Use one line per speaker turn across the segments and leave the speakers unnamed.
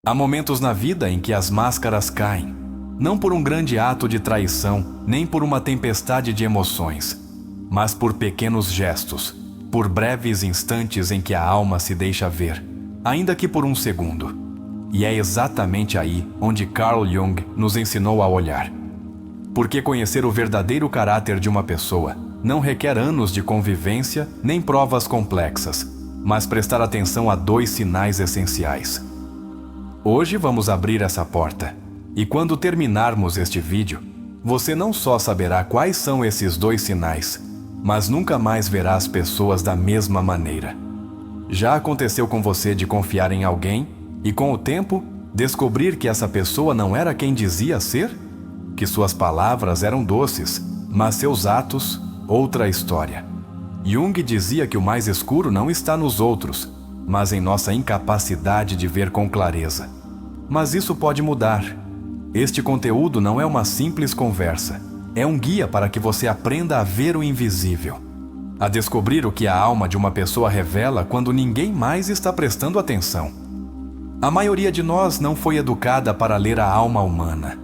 Há momentos na vida em que as máscaras caem, não por um grande ato de traição, nem por uma tempestade de emoções, mas por pequenos gestos, por breves instantes em que a alma se deixa ver, ainda que por um segundo. E é exatamente aí onde Carl Jung nos ensinou a olhar. Porque conhecer o verdadeiro caráter de uma pessoa não requer anos de convivência nem provas complexas, mas prestar atenção a 2 sinais essenciais. Hoje vamos abrir essa porta, e quando terminarmos este vídeo, você não só saberá quais são esses 2 sinais, mas nunca mais verá as pessoas da mesma maneira. Já aconteceu com você de confiar em alguém e, com o tempo, descobrir que essa pessoa não era quem dizia ser? Que suas palavras eram doces, mas seus atos, outra história. Jung dizia que o mais escuro não está nos outros, mas em nossa incapacidade de ver com clareza. Mas isso pode mudar. Este conteúdo não é uma simples conversa. É um guia para que você aprenda a ver o invisível, a descobrir o que a alma de uma pessoa revela quando ninguém mais está prestando atenção. A maioria de nós não foi educada para ler a alma humana.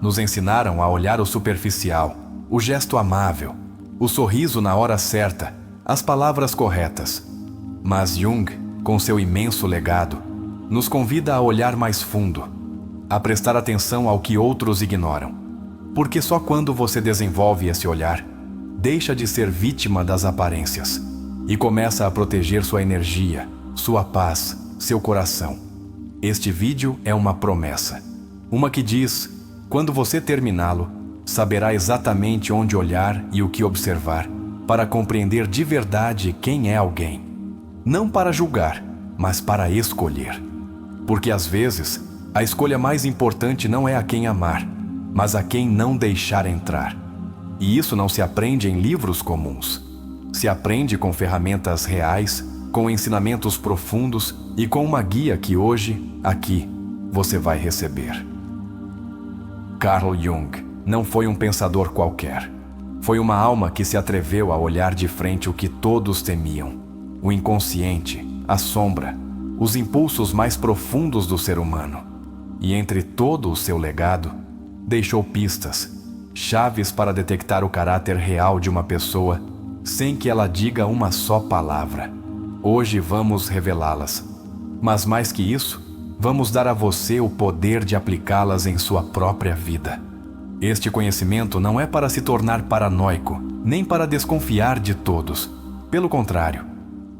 Nos ensinaram a olhar o superficial, o gesto amável, o sorriso na hora certa, as palavras corretas. Mas Jung, com seu imenso legado, nos convida a olhar mais fundo, a prestar atenção ao que outros ignoram. Porque só quando você desenvolve esse olhar, deixa de ser vítima das aparências e começa a proteger sua energia, sua paz, seu coração. Este vídeo é uma promessa. Uma que diz, quando você terminá-lo, saberá exatamente onde olhar e o que observar para compreender de verdade quem é alguém. Não para julgar, mas para escolher. Porque às vezes, a escolha mais importante não é a quem amar, mas a quem não deixar entrar. E isso não se aprende em livros comuns. Se aprende com ferramentas reais, com ensinamentos profundos e com uma guia que hoje, aqui, você vai receber. Carl Jung não foi um pensador qualquer. Foi uma alma que se atreveu a olhar de frente o que todos temiam: o inconsciente, a sombra, os impulsos mais profundos do ser humano. E entre todo o seu legado, deixou pistas, chaves para detectar o caráter real de uma pessoa sem que ela diga uma só palavra. Hoje vamos revelá-las. Mas mais que isso, vamos dar a você o poder de aplicá-las em sua própria vida. Este conhecimento não é para se tornar paranoico, nem para desconfiar de todos. Pelo contrário,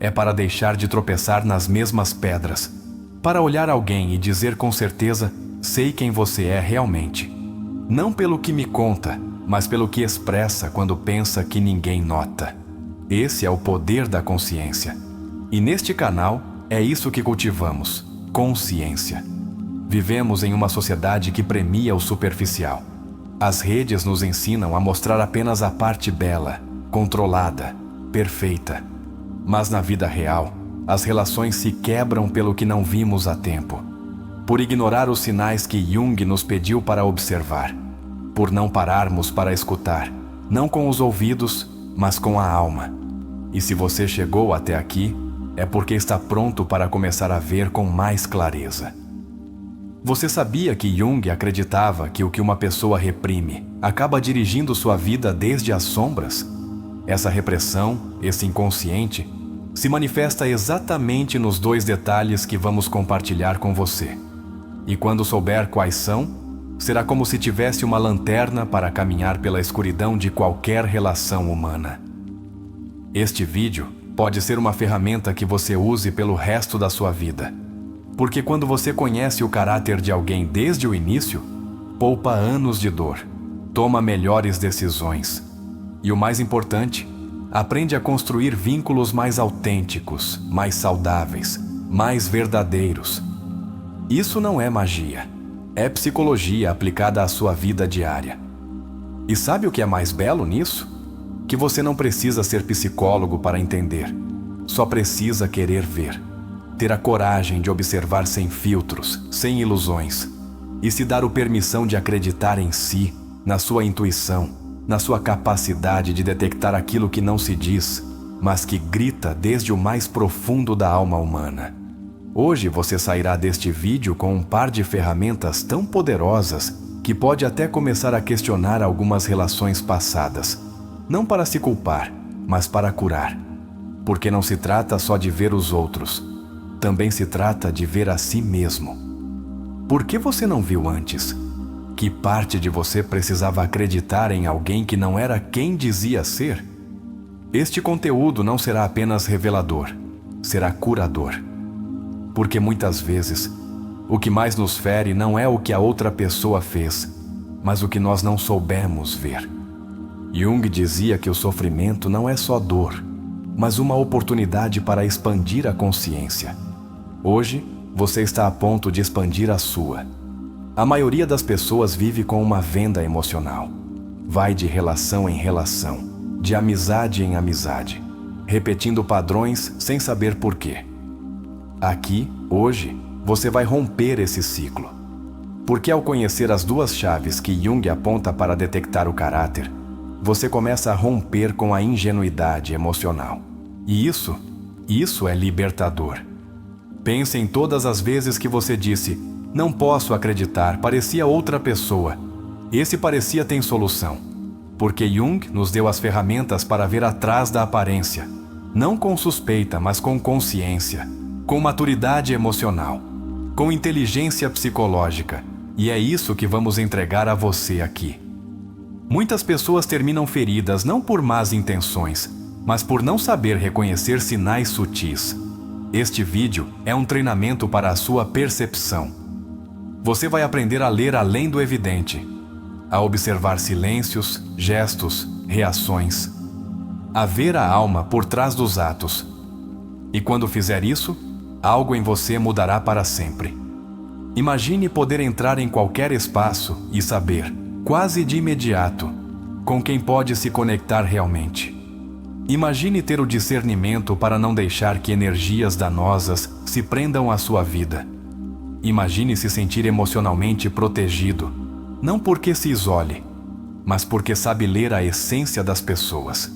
é para deixar de tropeçar nas mesmas pedras, para olhar alguém e dizer com certeza: sei quem você é realmente. Não pelo que me conta, mas pelo que expressa quando pensa que ninguém nota. Esse é o poder da consciência. E neste canal, é isso que cultivamos: consciência. Vivemos em uma sociedade que premia o superficial. As redes nos ensinam a mostrar apenas a parte bela, controlada, perfeita. Mas na vida real, as relações se quebram pelo que não vimos a tempo, por ignorar os sinais que Jung nos pediu para observar, por não pararmos para escutar, não com os ouvidos, mas com a alma. E se você chegou até aqui, é porque está pronto para começar a ver com mais clareza. Você sabia que Jung acreditava que o que uma pessoa reprime acaba dirigindo sua vida desde as sombras? Essa repressão, esse inconsciente, se manifesta exatamente nos 2 detalhes que vamos compartilhar com você. E quando souber quais são, será como se tivesse uma lanterna para caminhar pela escuridão de qualquer relação humana. Este vídeo pode ser uma ferramenta que você use pelo resto da sua vida. Porque quando você conhece o caráter de alguém desde o início, poupa anos de dor, toma melhores decisões. E o mais importante, aprende a construir vínculos mais autênticos, mais saudáveis, mais verdadeiros. Isso não é magia, é psicologia aplicada à sua vida diária. E sabe o que é mais belo nisso? Que você não precisa ser psicólogo para entender, só precisa querer ver. Ter a coragem de observar sem filtros, sem ilusões, e se dar a permissão de acreditar em si, na sua intuição, na sua capacidade de detectar aquilo que não se diz, mas que grita desde o mais profundo da alma humana. Hoje você sairá deste vídeo com um par de ferramentas tão poderosas que pode até começar a questionar algumas relações passadas, não para se culpar, mas para curar. Porque não se trata só de ver os outros, também se trata de ver a si mesmo. Por que você não viu antes? Que parte de você precisava acreditar em alguém que não era quem dizia ser? Este conteúdo não será apenas revelador, será curador. Porque muitas vezes, o que mais nos fere não é o que a outra pessoa fez, mas o que nós não soubemos ver. Jung dizia que o sofrimento não é só dor, mas uma oportunidade para expandir a consciência. Hoje, você está a ponto de expandir a sua. A maioria das pessoas vive com uma venda emocional. Vai de relação em relação, de amizade em amizade, repetindo padrões sem saber porquê. Aqui, hoje, você vai romper esse ciclo. Porque ao conhecer as duas chaves que Jung aponta para detectar o caráter, você começa a romper com a ingenuidade emocional. E isso é libertador. Pense em todas as vezes que você disse: "Não posso acreditar, parecia outra pessoa." Esse parecia tem solução. Porque Jung nos deu as ferramentas para ver atrás da aparência. Não com suspeita, mas com consciência. Com maturidade emocional. Com inteligência psicológica. E é isso que vamos entregar a você aqui. Muitas pessoas terminam feridas não por más intenções, mas por não saber reconhecer sinais sutis. Este vídeo é um treinamento para a sua percepção. Você vai aprender a ler além do evidente, a observar silêncios, gestos, reações, a ver a alma por trás dos atos. E quando fizer isso, algo em você mudará para sempre. Imagine poder entrar em qualquer espaço e saber, quase de imediato, com quem pode se conectar realmente. Imagine ter o discernimento para não deixar que energias danosas se prendam à sua vida. Imagine se sentir emocionalmente protegido, não porque se isole, mas porque sabe ler a essência das pessoas.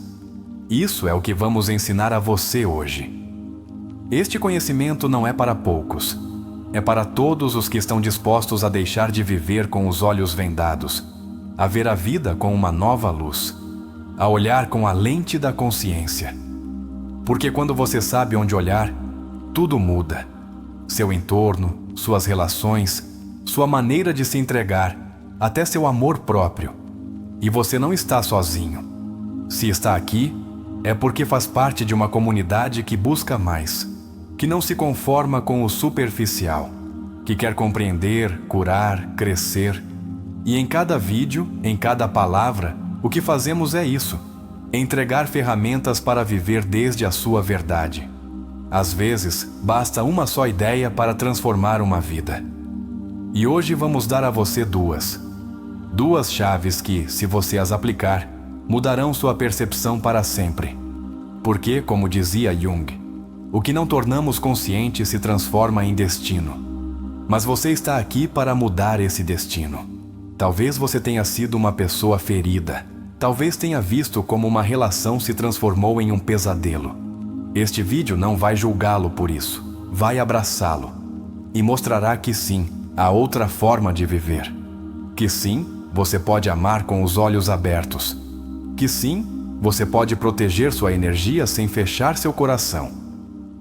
Isso é o que vamos ensinar a você hoje. Este conhecimento não é para poucos. É para todos os que estão dispostos a deixar de viver com os olhos vendados, a ver a vida com uma nova luz, a olhar com a lente da consciência. Porque quando você sabe onde olhar, tudo muda. Seu entorno, suas relações, sua maneira de se entregar, até seu amor próprio. E você não está sozinho. Se está aqui, é porque faz parte de uma comunidade que busca mais, que não se conforma com o superficial, que quer compreender, curar, crescer. E em cada vídeo, em cada palavra, o que fazemos é isso: entregar ferramentas para viver desde a sua verdade. Às vezes, basta uma só ideia para transformar uma vida. E hoje vamos dar a você duas chaves que, se você as aplicar, mudarão sua percepção para sempre. Porque, como dizia Jung, o que não tornamos consciente se transforma em destino. Mas você está aqui para mudar esse destino. Talvez você tenha sido uma pessoa ferida. Talvez tenha visto como uma relação se transformou em um pesadelo. Este vídeo não vai julgá-lo por isso. Vai abraçá-lo. E mostrará que sim, há outra forma de viver. Que sim, você pode amar com os olhos abertos. Que sim, você pode proteger sua energia sem fechar seu coração.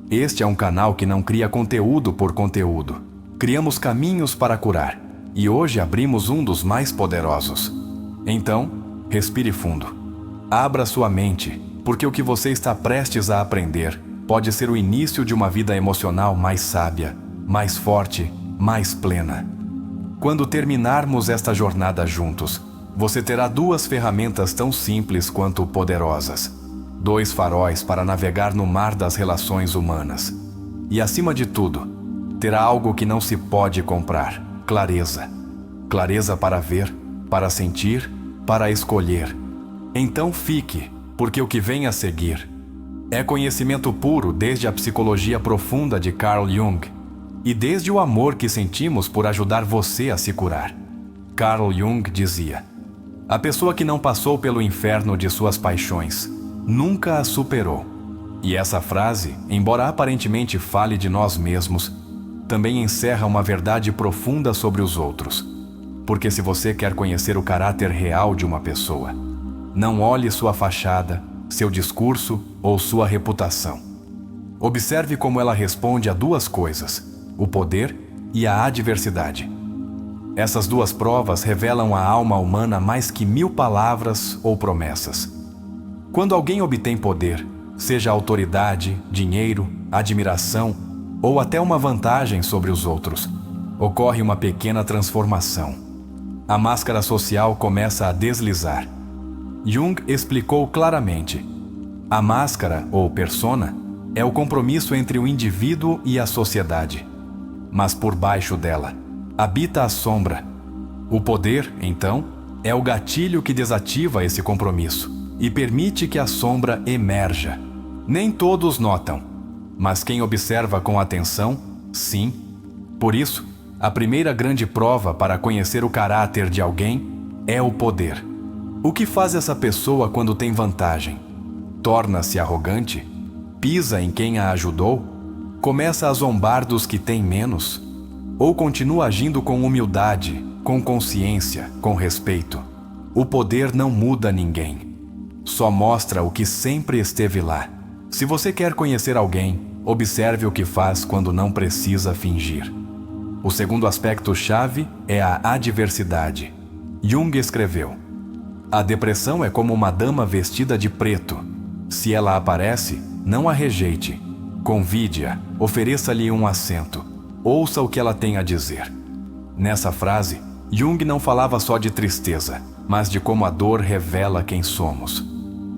Este é um canal que não cria conteúdo por conteúdo. Criamos caminhos para curar. E hoje abrimos um dos mais poderosos. Então, respire fundo. Abra sua mente, porque o que você está prestes a aprender pode ser o início de uma vida emocional mais sábia, mais forte, mais plena. Quando terminarmos esta jornada juntos, você terá duas ferramentas tão simples quanto poderosas. 2 faróis para navegar no mar das relações humanas. E acima de tudo, terá algo que não se pode comprar: clareza. Clareza para ver, para sentir, para escolher. Então fique, porque o que vem a seguir é conhecimento puro desde a psicologia profunda de Carl Jung e desde o amor que sentimos por ajudar você a se curar. Carl Jung dizia: a pessoa que não passou pelo inferno de suas paixões nunca a superou. E essa frase, embora aparentemente fale de nós mesmos, também encerra uma verdade profunda sobre os outros. Porque se você quer conhecer o caráter real de uma pessoa, não olhe sua fachada, seu discurso ou sua reputação. Observe como ela responde a duas coisas: o poder e a adversidade. Essas duas provas revelam a alma humana mais que 1000 palavras ou promessas. Quando alguém obtém poder, seja autoridade, dinheiro, admiração ou até uma vantagem sobre os outros, ocorre uma pequena transformação. A máscara social começa a deslizar. Jung explicou claramente: a máscara, ou persona, é o compromisso entre o indivíduo e a sociedade. Mas por baixo dela habita a sombra. O poder, então, é o gatilho que desativa esse compromisso e permite que a sombra emerja. Nem todos notam, mas quem observa com atenção, sim. Por isso, a primeira grande prova para conhecer o caráter de alguém é o poder. O que faz essa pessoa quando tem vantagem? Torna-se arrogante? Pisa em quem a ajudou? Começa a zombar dos que têm menos? Ou continua agindo com humildade, com consciência, com respeito? O poder não muda ninguém. Só mostra o que sempre esteve lá. Se você quer conhecer alguém, observe o que faz quando não precisa fingir. O segundo aspecto-chave é a adversidade. Jung escreveu: a depressão é como uma dama vestida de preto. Se ela aparece, não a rejeite. Convide-a, ofereça-lhe um assento. Ouça o que ela tem a dizer. Nessa frase, Jung não falava só de tristeza, mas de como a dor revela quem somos.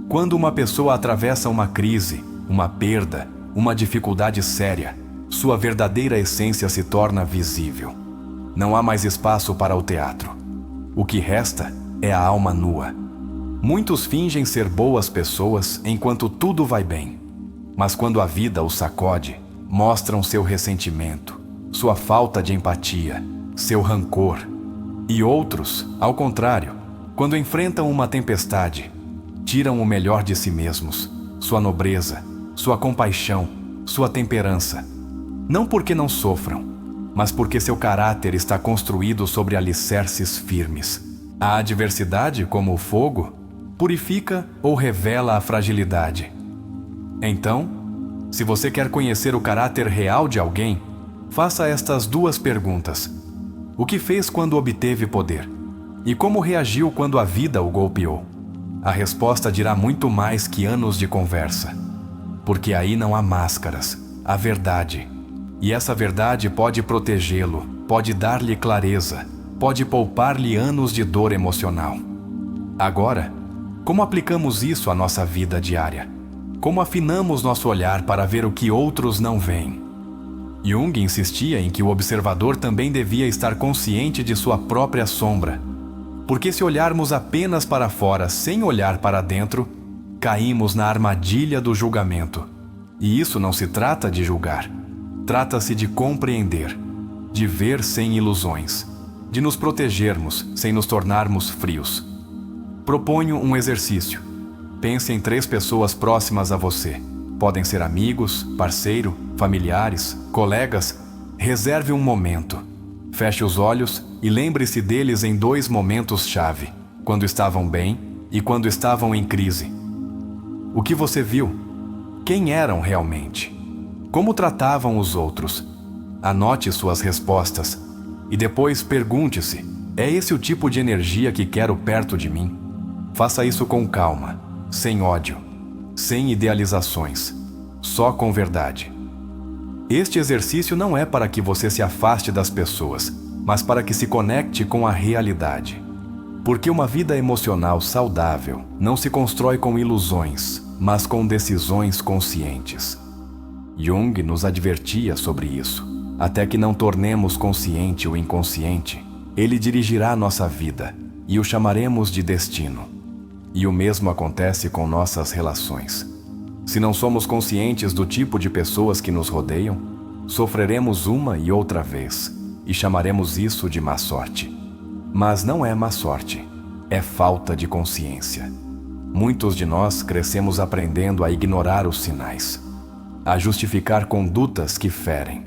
Quando uma pessoa atravessa uma crise, uma perda, uma dificuldade séria, sua verdadeira essência se torna visível. Não há mais espaço para o teatro. O que resta é a alma nua. Muitos fingem ser boas pessoas enquanto tudo vai bem, mas quando a vida os sacode, mostram seu ressentimento, sua falta de empatia, seu rancor. E outros, ao contrário, quando enfrentam uma tempestade, tiram o melhor de si mesmos, sua nobreza, sua compaixão, sua temperança. Não porque não sofram, mas porque seu caráter está construído sobre alicerces firmes. A adversidade, como o fogo, purifica ou revela a fragilidade. Então, se você quer conhecer o caráter real de alguém, faça estas duas perguntas: o que fez quando obteve poder? E como reagiu quando a vida o golpeou? A resposta dirá muito mais que anos de conversa. Porque aí não há máscaras, há verdade. E essa verdade pode protegê-lo, pode dar-lhe clareza, pode poupar-lhe anos de dor emocional. Agora, como aplicamos isso à nossa vida diária? Como afinamos nosso olhar para ver o que outros não veem? Jung insistia em que o observador também devia estar consciente de sua própria sombra. Porque se olharmos apenas para fora sem olhar para dentro, caímos na armadilha do julgamento. E isso não se trata de julgar. Trata-se de compreender, de ver sem ilusões, de nos protegermos sem nos tornarmos frios. Proponho um exercício. Pense em 3 pessoas próximas a você. Podem ser amigos, parceiro, familiares, colegas. Reserve um momento. Feche os olhos e lembre-se deles em 2 momentos-chave, quando estavam bem e quando estavam em crise. O que você viu? Quem eram realmente? Como tratavam os outros? Anote suas respostas e depois pergunte-se: é esse o tipo de energia que quero perto de mim? Faça isso com calma, sem ódio, sem idealizações, só com verdade. Este exercício não é para que você se afaste das pessoas, mas para que se conecte com a realidade. Porque uma vida emocional saudável não se constrói com ilusões, mas com decisões conscientes. Jung nos advertia sobre isso. Até que não tornemos consciente o inconsciente, ele dirigirá nossa vida e o chamaremos de destino. E o mesmo acontece com nossas relações. Se não somos conscientes do tipo de pessoas que nos rodeiam, sofreremos uma e outra vez e chamaremos isso de má sorte. Mas não é má sorte, é falta de consciência. Muitos de nós crescemos aprendendo a ignorar os sinais, a justificar condutas que ferem.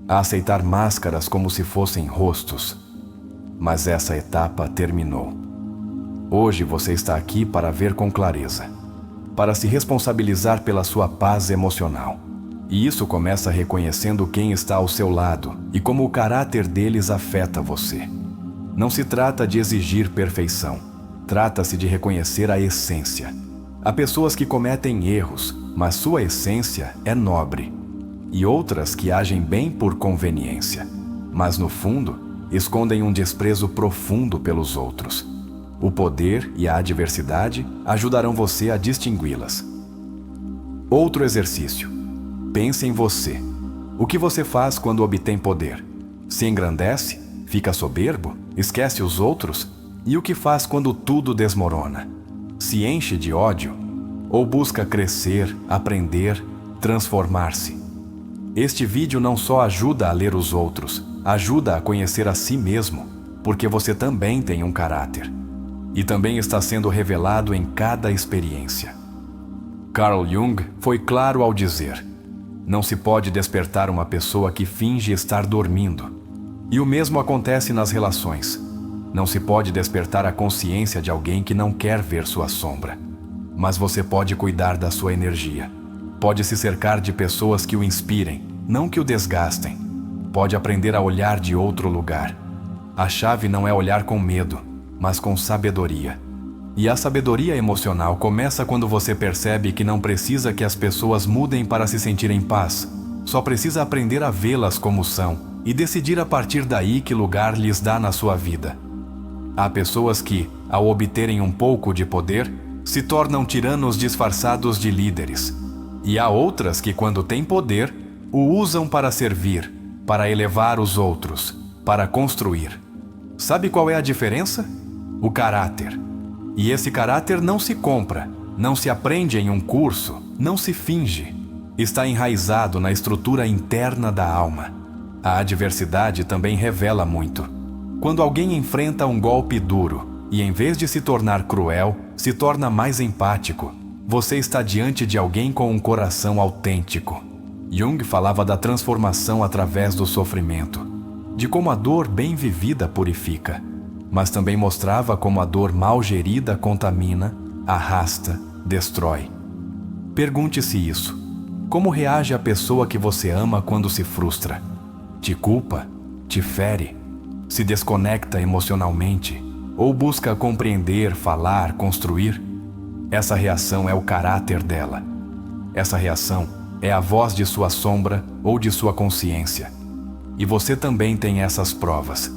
a aceitar máscaras como se fossem rostos. Mas essa etapa terminou. Hoje você está aqui para ver com clareza, para se responsabilizar pela sua paz emocional. E isso começa reconhecendo quem está ao seu lado e como o caráter deles afeta você. Não se trata de exigir perfeição, trata-se de reconhecer a essência. Há pessoas que cometem erros, mas sua essência é nobre. E outras que agem bem por conveniência, mas no fundo escondem um desprezo profundo pelos outros. O poder e a adversidade ajudarão você a distingui-las. Outro exercício. Pense em você. O que você faz quando obtém poder? Se engrandece? Fica soberbo? Esquece os outros? E o que faz quando tudo desmorona? Se enche de ódio? Ou busca crescer, aprender, transformar-se? Este vídeo não só ajuda a ler os outros, ajuda a conhecer a si mesmo, porque você também tem um caráter. E também está sendo revelado em cada experiência. Carl Jung foi claro ao dizer: não se pode despertar uma pessoa que finge estar dormindo. E o mesmo acontece nas relações. Não se pode despertar a consciência de alguém que não quer ver sua sombra. Mas você pode cuidar da sua energia. Pode se cercar de pessoas que o inspirem, não que o desgastem. Pode aprender a olhar de outro lugar. A chave não é olhar com medo, mas com sabedoria. E a sabedoria emocional começa quando você percebe que não precisa que as pessoas mudem para se sentir em paz. Só precisa aprender a vê-las como são e decidir a partir daí que lugar lhes dá na sua vida. Há pessoas que, ao obterem um pouco de poder, se tornam tiranos disfarçados de líderes. E há outras que, quando têm poder, o usam para servir, para elevar os outros, para construir. Sabe qual é a diferença? O caráter. E esse caráter não se compra, não se aprende em um curso, não se finge. Está enraizado na estrutura interna da alma. A adversidade também revela muito. Quando alguém enfrenta um golpe duro e, em vez de se tornar cruel, se torna mais empático, você está diante de alguém com um coração autêntico. Jung falava da transformação através do sofrimento, de como a dor bem vivida purifica, mas também mostrava como a dor mal gerida contamina, arrasta, destrói. Pergunte-se isso. Como reage a pessoa que você ama quando se frustra? Te culpa? Te fere? Se desconecta emocionalmente? Ou busca compreender, falar, construir? Essa reação é o caráter dela. Essa reação é a voz de sua sombra ou de sua consciência. E você também tem essas provas.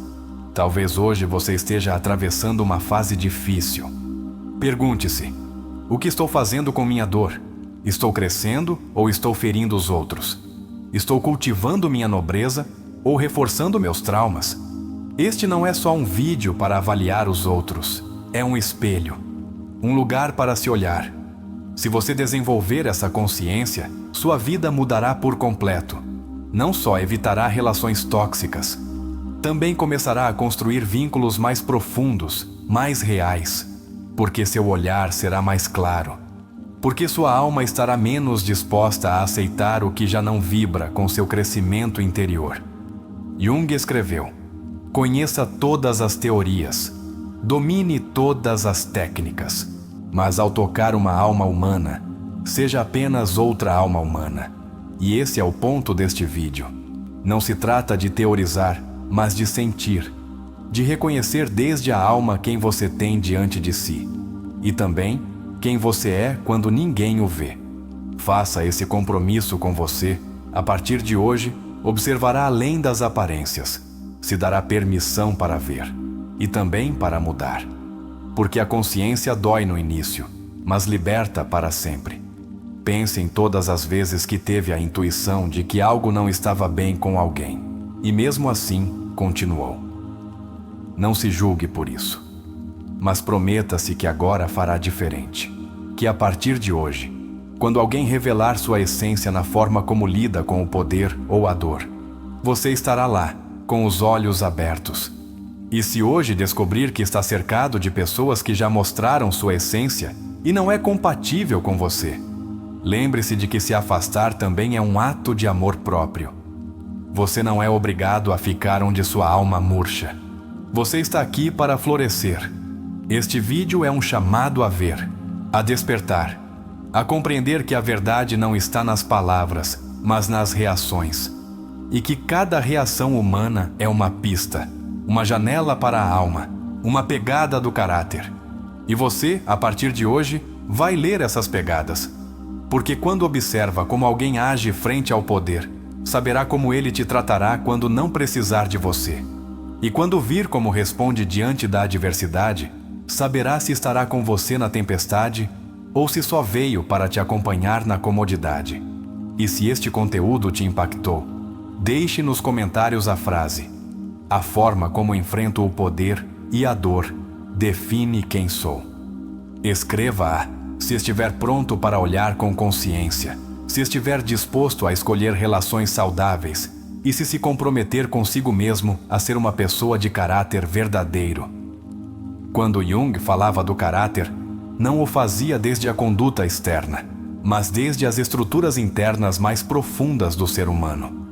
Talvez hoje você esteja atravessando uma fase difícil. Pergunte-se: o que estou fazendo com minha dor? Estou crescendo ou estou ferindo os outros? Estou cultivando minha nobreza ou reforçando meus traumas? Este não é só um vídeo para avaliar os outros. É um espelho. Um lugar para se olhar. Se você desenvolver essa consciência, sua vida mudará por completo. Não só evitará relações tóxicas, também começará a construir vínculos mais profundos, mais reais, porque seu olhar será mais claro, porque sua alma estará menos disposta a aceitar o que já não vibra com seu crescimento interior. Jung escreveu: conheça todas as teorias, domine todas as técnicas, mas ao tocar uma alma humana, seja apenas outra alma humana. E esse é o ponto deste vídeo. Não se trata de teorizar, mas de sentir, de reconhecer desde a alma quem você tem diante de si, e também quem você é quando ninguém o vê. Faça esse compromisso com você. A partir de hoje, observará além das aparências, se dará permissão para ver, e também para mudar. Porque a consciência dói no início, mas liberta para sempre. Pense em todas as vezes que teve a intuição de que algo não estava bem com alguém, e mesmo assim, continuou. Não se julgue por isso, mas prometa-se que agora fará diferente. Que a partir de hoje, quando alguém revelar sua essência na forma como lida com o poder ou a dor, você estará lá, com os olhos abertos. E se hoje descobrir que está cercado de pessoas que já mostraram sua essência e não é compatível com você, lembre-se de que se afastar também é um ato de amor próprio. Você não é obrigado a ficar onde sua alma murcha. Você está aqui para florescer. Este vídeo é um chamado a ver, a despertar, a compreender que a verdade não está nas palavras, mas nas reações. E que cada reação humana é uma pista, uma janela para a alma, uma pegada do caráter. E você, a partir de hoje, vai ler essas pegadas. Porque quando observa como alguém age frente ao poder, saberá como ele te tratará quando não precisar de você. E quando vir como responde diante da adversidade, saberá se estará com você na tempestade ou se só veio para te acompanhar na comodidade. E se este conteúdo te impactou, deixe nos comentários a frase: a forma como enfrento o poder e a dor define quem sou. Escreva-a se estiver pronto para olhar com consciência, se estiver disposto a escolher relações saudáveis e se comprometer consigo mesmo a ser uma pessoa de caráter verdadeiro. Quando Jung falava do caráter, não o fazia desde a conduta externa, mas desde as estruturas internas mais profundas do ser humano.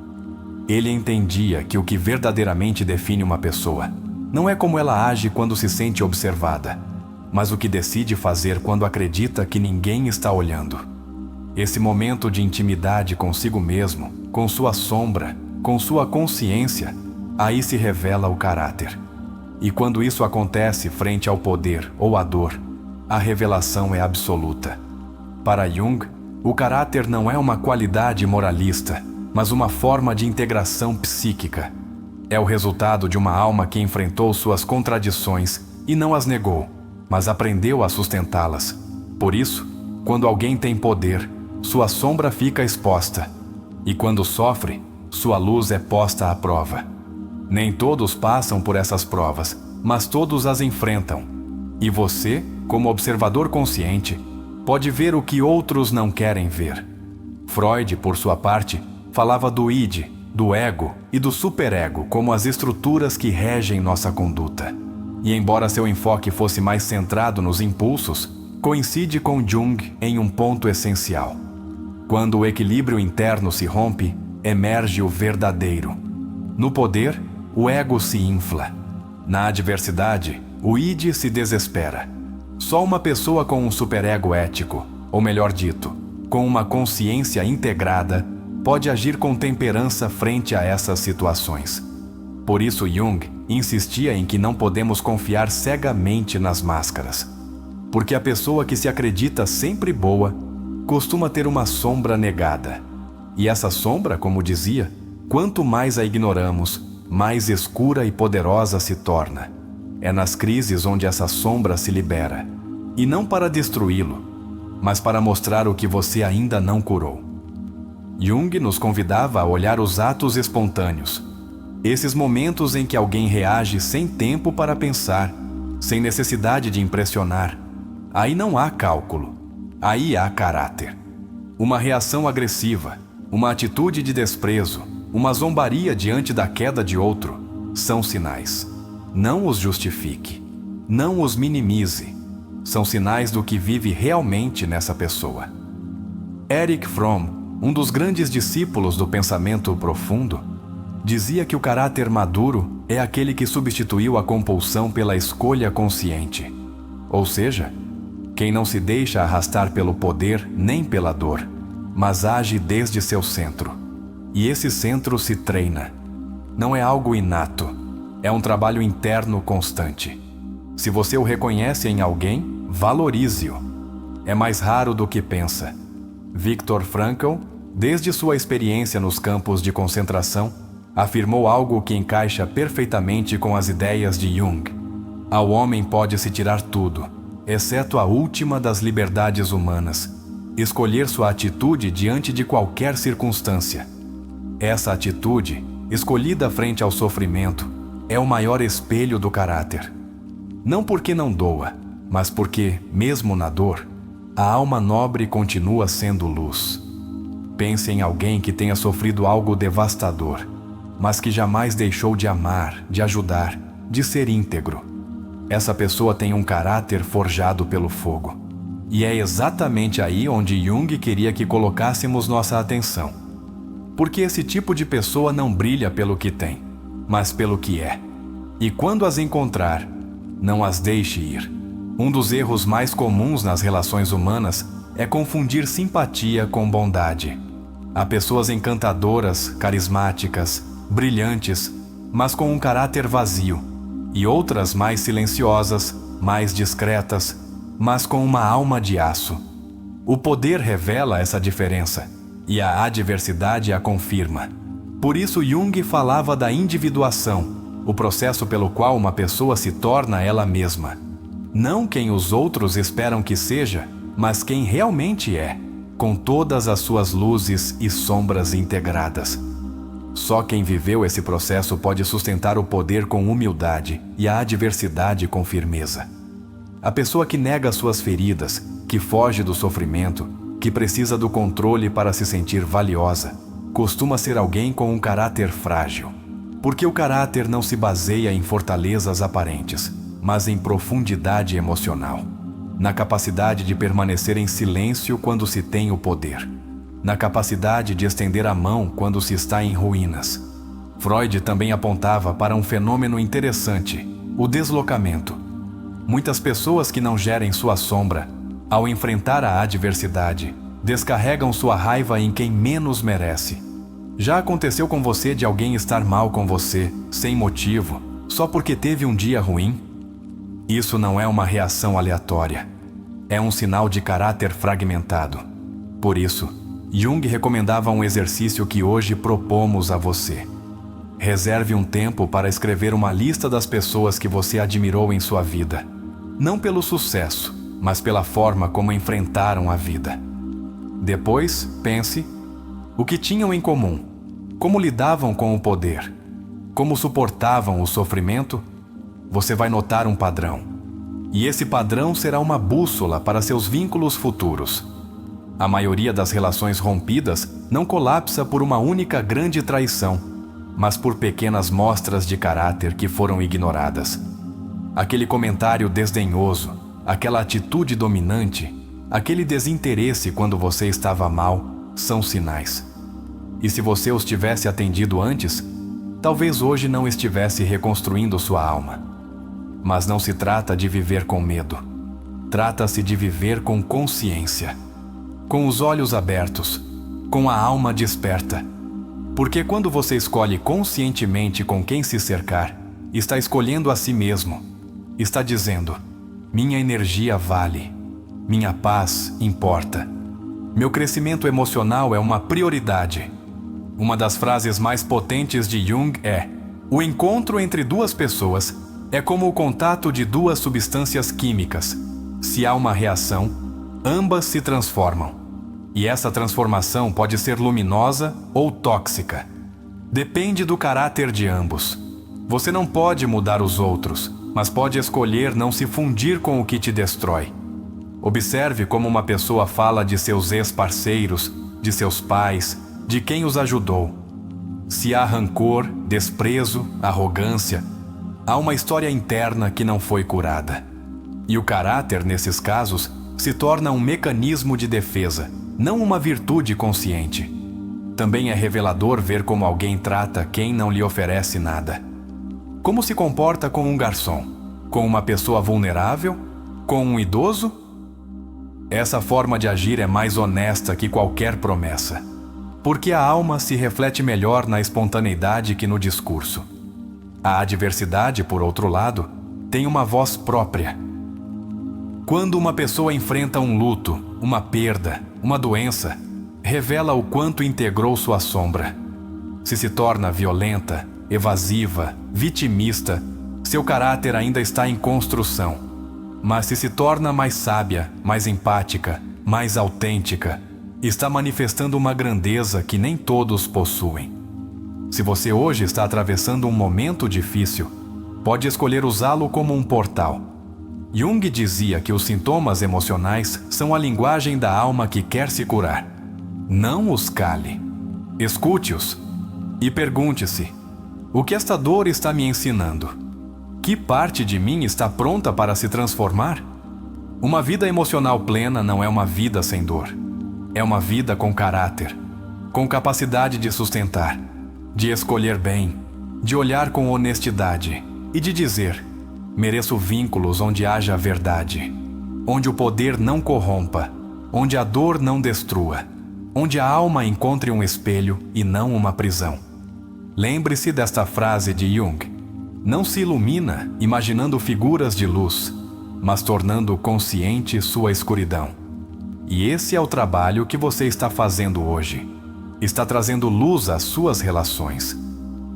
Ele entendia que o que verdadeiramente define uma pessoa não é como ela age quando se sente observada, mas o que decide fazer quando acredita que ninguém está olhando. Esse momento de intimidade consigo mesmo, com sua sombra, com sua consciência, aí se revela o caráter. E quando isso acontece frente ao poder ou à dor, a revelação é absoluta. Para Jung, o caráter não é uma qualidade moralista, mas uma forma de integração psíquica. É o resultado de uma alma que enfrentou suas contradições e não as negou, mas aprendeu a sustentá-las. Por isso, quando alguém tem poder, sua sombra fica exposta, e quando sofre, sua luz é posta à prova. Nem todos passam por essas provas, mas todos as enfrentam. E você, como observador consciente, pode ver o que outros não querem ver. Freud, por sua parte, falava do id, do ego e do superego como as estruturas que regem nossa conduta. E embora seu enfoque fosse mais centrado nos impulsos, coincide com Jung em um ponto essencial. Quando o equilíbrio interno se rompe, emerge o verdadeiro. No poder, o ego se infla. Na adversidade, o id se desespera. Só uma pessoa com um superego ético, ou melhor dito, com uma consciência integrada, pode agir com temperança frente a essas situações. Por isso Jung insistia em que não podemos confiar cegamente nas máscaras. Porque a pessoa que se acredita sempre boa, costuma ter uma sombra negada. E essa sombra, como dizia, quanto mais a ignoramos, mais escura e poderosa se torna. É nas crises onde essa sombra se libera. E não para destruí-lo, mas para mostrar o que você ainda não curou. Jung nos convidava a olhar os atos espontâneos. Esses momentos em que alguém reage sem tempo para pensar, sem necessidade de impressionar. Aí não há cálculo, aí há caráter. Uma reação agressiva, uma atitude de desprezo, uma zombaria diante da queda de outro, são sinais. Não os justifique, não os minimize. São sinais do que vive realmente nessa pessoa. Erich Fromm, um dos grandes discípulos do pensamento profundo, dizia que o caráter maduro é aquele que substituiu a compulsão pela escolha consciente. Ou seja, quem não se deixa arrastar pelo poder nem pela dor, mas age desde seu centro. E esse centro se treina. Não é algo inato, é um trabalho interno constante. Se você o reconhece em alguém, valorize-o. É mais raro do que pensa. Viktor Frankl, desde sua experiência nos campos de concentração, afirmou algo que encaixa perfeitamente com as ideias de Jung. Ao homem pode-se tirar tudo, exceto a última das liberdades humanas, escolher sua atitude diante de qualquer circunstância. Essa atitude, escolhida frente ao sofrimento, é o maior espelho do caráter. Não porque não doa, mas porque, mesmo na dor, a alma nobre continua sendo luz. Pense em alguém que tenha sofrido algo devastador, mas que jamais deixou de amar, de ajudar, de ser íntegro. Essa pessoa tem um caráter forjado pelo fogo. E é exatamente aí onde Jung queria que colocássemos nossa atenção. porque esse tipo de pessoa não brilha pelo que tem, mas pelo que é. E quando as encontrar, não as deixe ir. Um dos erros mais comuns nas relações humanas é confundir simpatia com bondade. Há pessoas encantadoras, carismáticas, brilhantes, mas com um caráter vazio, e outras mais silenciosas, mais discretas, mas com uma alma de aço. O poder revela essa diferença, e a adversidade a confirma. Por isso Jung falava da individuação, o processo pelo qual uma pessoa se torna ela mesma. Não quem os outros esperam que seja, mas quem realmente é, com todas as suas luzes e sombras integradas. Só quem viveu esse processo pode sustentar o poder com humildade e a adversidade com firmeza. A pessoa que nega suas feridas, que foge do sofrimento, que precisa do controle para se sentir valiosa, costuma ser alguém com um caráter frágil. Porque o caráter não se baseia em fortalezas aparentes, mas em profundidade emocional. Na capacidade de permanecer em silêncio quando se tem o poder. Na capacidade de estender a mão quando se está em ruínas. Freud também apontava para um fenômeno interessante, o deslocamento. Muitas pessoas que não gerem sua sombra, ao enfrentar a adversidade, descarregam sua raiva em quem menos merece. Já aconteceu com você de alguém estar mal com você, sem motivo, só porque teve um dia ruim? Isso não é uma reação aleatória. É um sinal de caráter fragmentado. Por isso, Jung recomendava um exercício que hoje propomos a você. Reserve um tempo para escrever uma lista das pessoas que você admirou em sua vida. Não pelo sucesso, mas pela forma como enfrentaram a vida. Depois, pense o que tinham em comum, como lidavam com o poder, como suportavam o sofrimento. Você vai notar um padrão. E esse padrão será uma bússola para seus vínculos futuros. A maioria das relações rompidas não colapsa por uma única grande traição, mas por pequenas mostras de caráter que foram ignoradas. Aquele comentário desdenhoso, aquela atitude dominante, aquele desinteresse quando você estava mal, são sinais. E se você os tivesse atendido antes, talvez hoje não estivesse reconstruindo sua alma. Mas não se trata de viver com medo. Trata-se de viver com consciência, com os olhos abertos, com a alma desperta. Porque quando você escolhe conscientemente com quem se cercar, está escolhendo a si mesmo. Está dizendo: minha energia vale, minha paz importa. Meu crescimento emocional é uma prioridade. Uma das frases mais potentes de Jung é: o encontro entre duas pessoas é como o contato de duas substâncias químicas. Se há uma reação, ambas se transformam. E essa transformação pode ser luminosa ou tóxica. Depende do caráter de ambos. Você não pode mudar os outros, mas pode escolher não se fundir com o que te destrói. Observe como uma pessoa fala de seus ex-parceiros, de seus pais, de quem os ajudou. Se há rancor, desprezo, arrogância, há uma história interna que não foi curada. E o caráter, nesses casos, se torna um mecanismo de defesa, não uma virtude consciente. Também é revelador ver como alguém trata quem não lhe oferece nada. Como se comporta com um garçom? Com uma pessoa vulnerável? Com um idoso? Essa forma de agir é mais honesta que qualquer promessa, porque a alma se reflete melhor na espontaneidade que no discurso. A adversidade, por outro lado, tem uma voz própria. Quando uma pessoa enfrenta um luto, uma perda, uma doença, revela o quanto integrou sua sombra. Se torna violenta, evasiva, vitimista, seu caráter ainda está em construção. Mas se torna mais sábia, mais empática, mais autêntica, está manifestando uma grandeza que nem todos possuem. Se você hoje está atravessando um momento difícil, pode escolher usá-lo como um portal. Jung dizia que os sintomas emocionais são a linguagem da alma que quer se curar. Não os cale. Escute-os e pergunte-se: o que esta dor está me ensinando? Que parte de mim está pronta para se transformar? Uma vida emocional plena não é uma vida sem dor. É uma vida com caráter, com capacidade de sustentar, de escolher bem, de olhar com honestidade e de dizer: mereço vínculos onde haja verdade, onde o poder não corrompa, onde a dor não destrua, onde a alma encontre um espelho e não uma prisão. Lembre-se desta frase de Jung: não se ilumina imaginando figuras de luz, mas tornando consciente sua escuridão. E esse é o trabalho que você está fazendo hoje. Está trazendo luz às suas relações.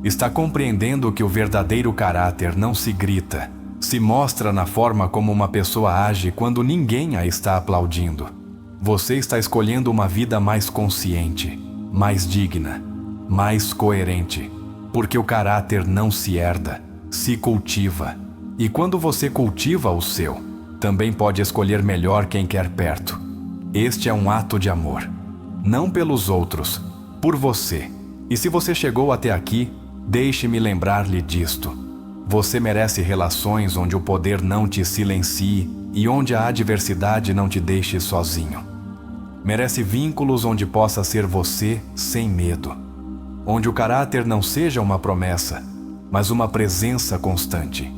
Está compreendendo que o verdadeiro caráter não se grita, se mostra na forma como uma pessoa age quando ninguém a está aplaudindo. Você está escolhendo uma vida mais consciente, mais digna, mais coerente, porque o caráter não se herda, se cultiva. E quando você cultiva o seu, também pode escolher melhor quem quer perto. Este é um ato de amor, não pelos outros, por você. E se você chegou até aqui, deixe-me lembrar-lhe disto. Você merece relações onde o poder não te silencie e onde a adversidade não te deixe sozinho. Merece vínculos onde possa ser você sem medo, onde o caráter não seja uma promessa, mas uma presença constante.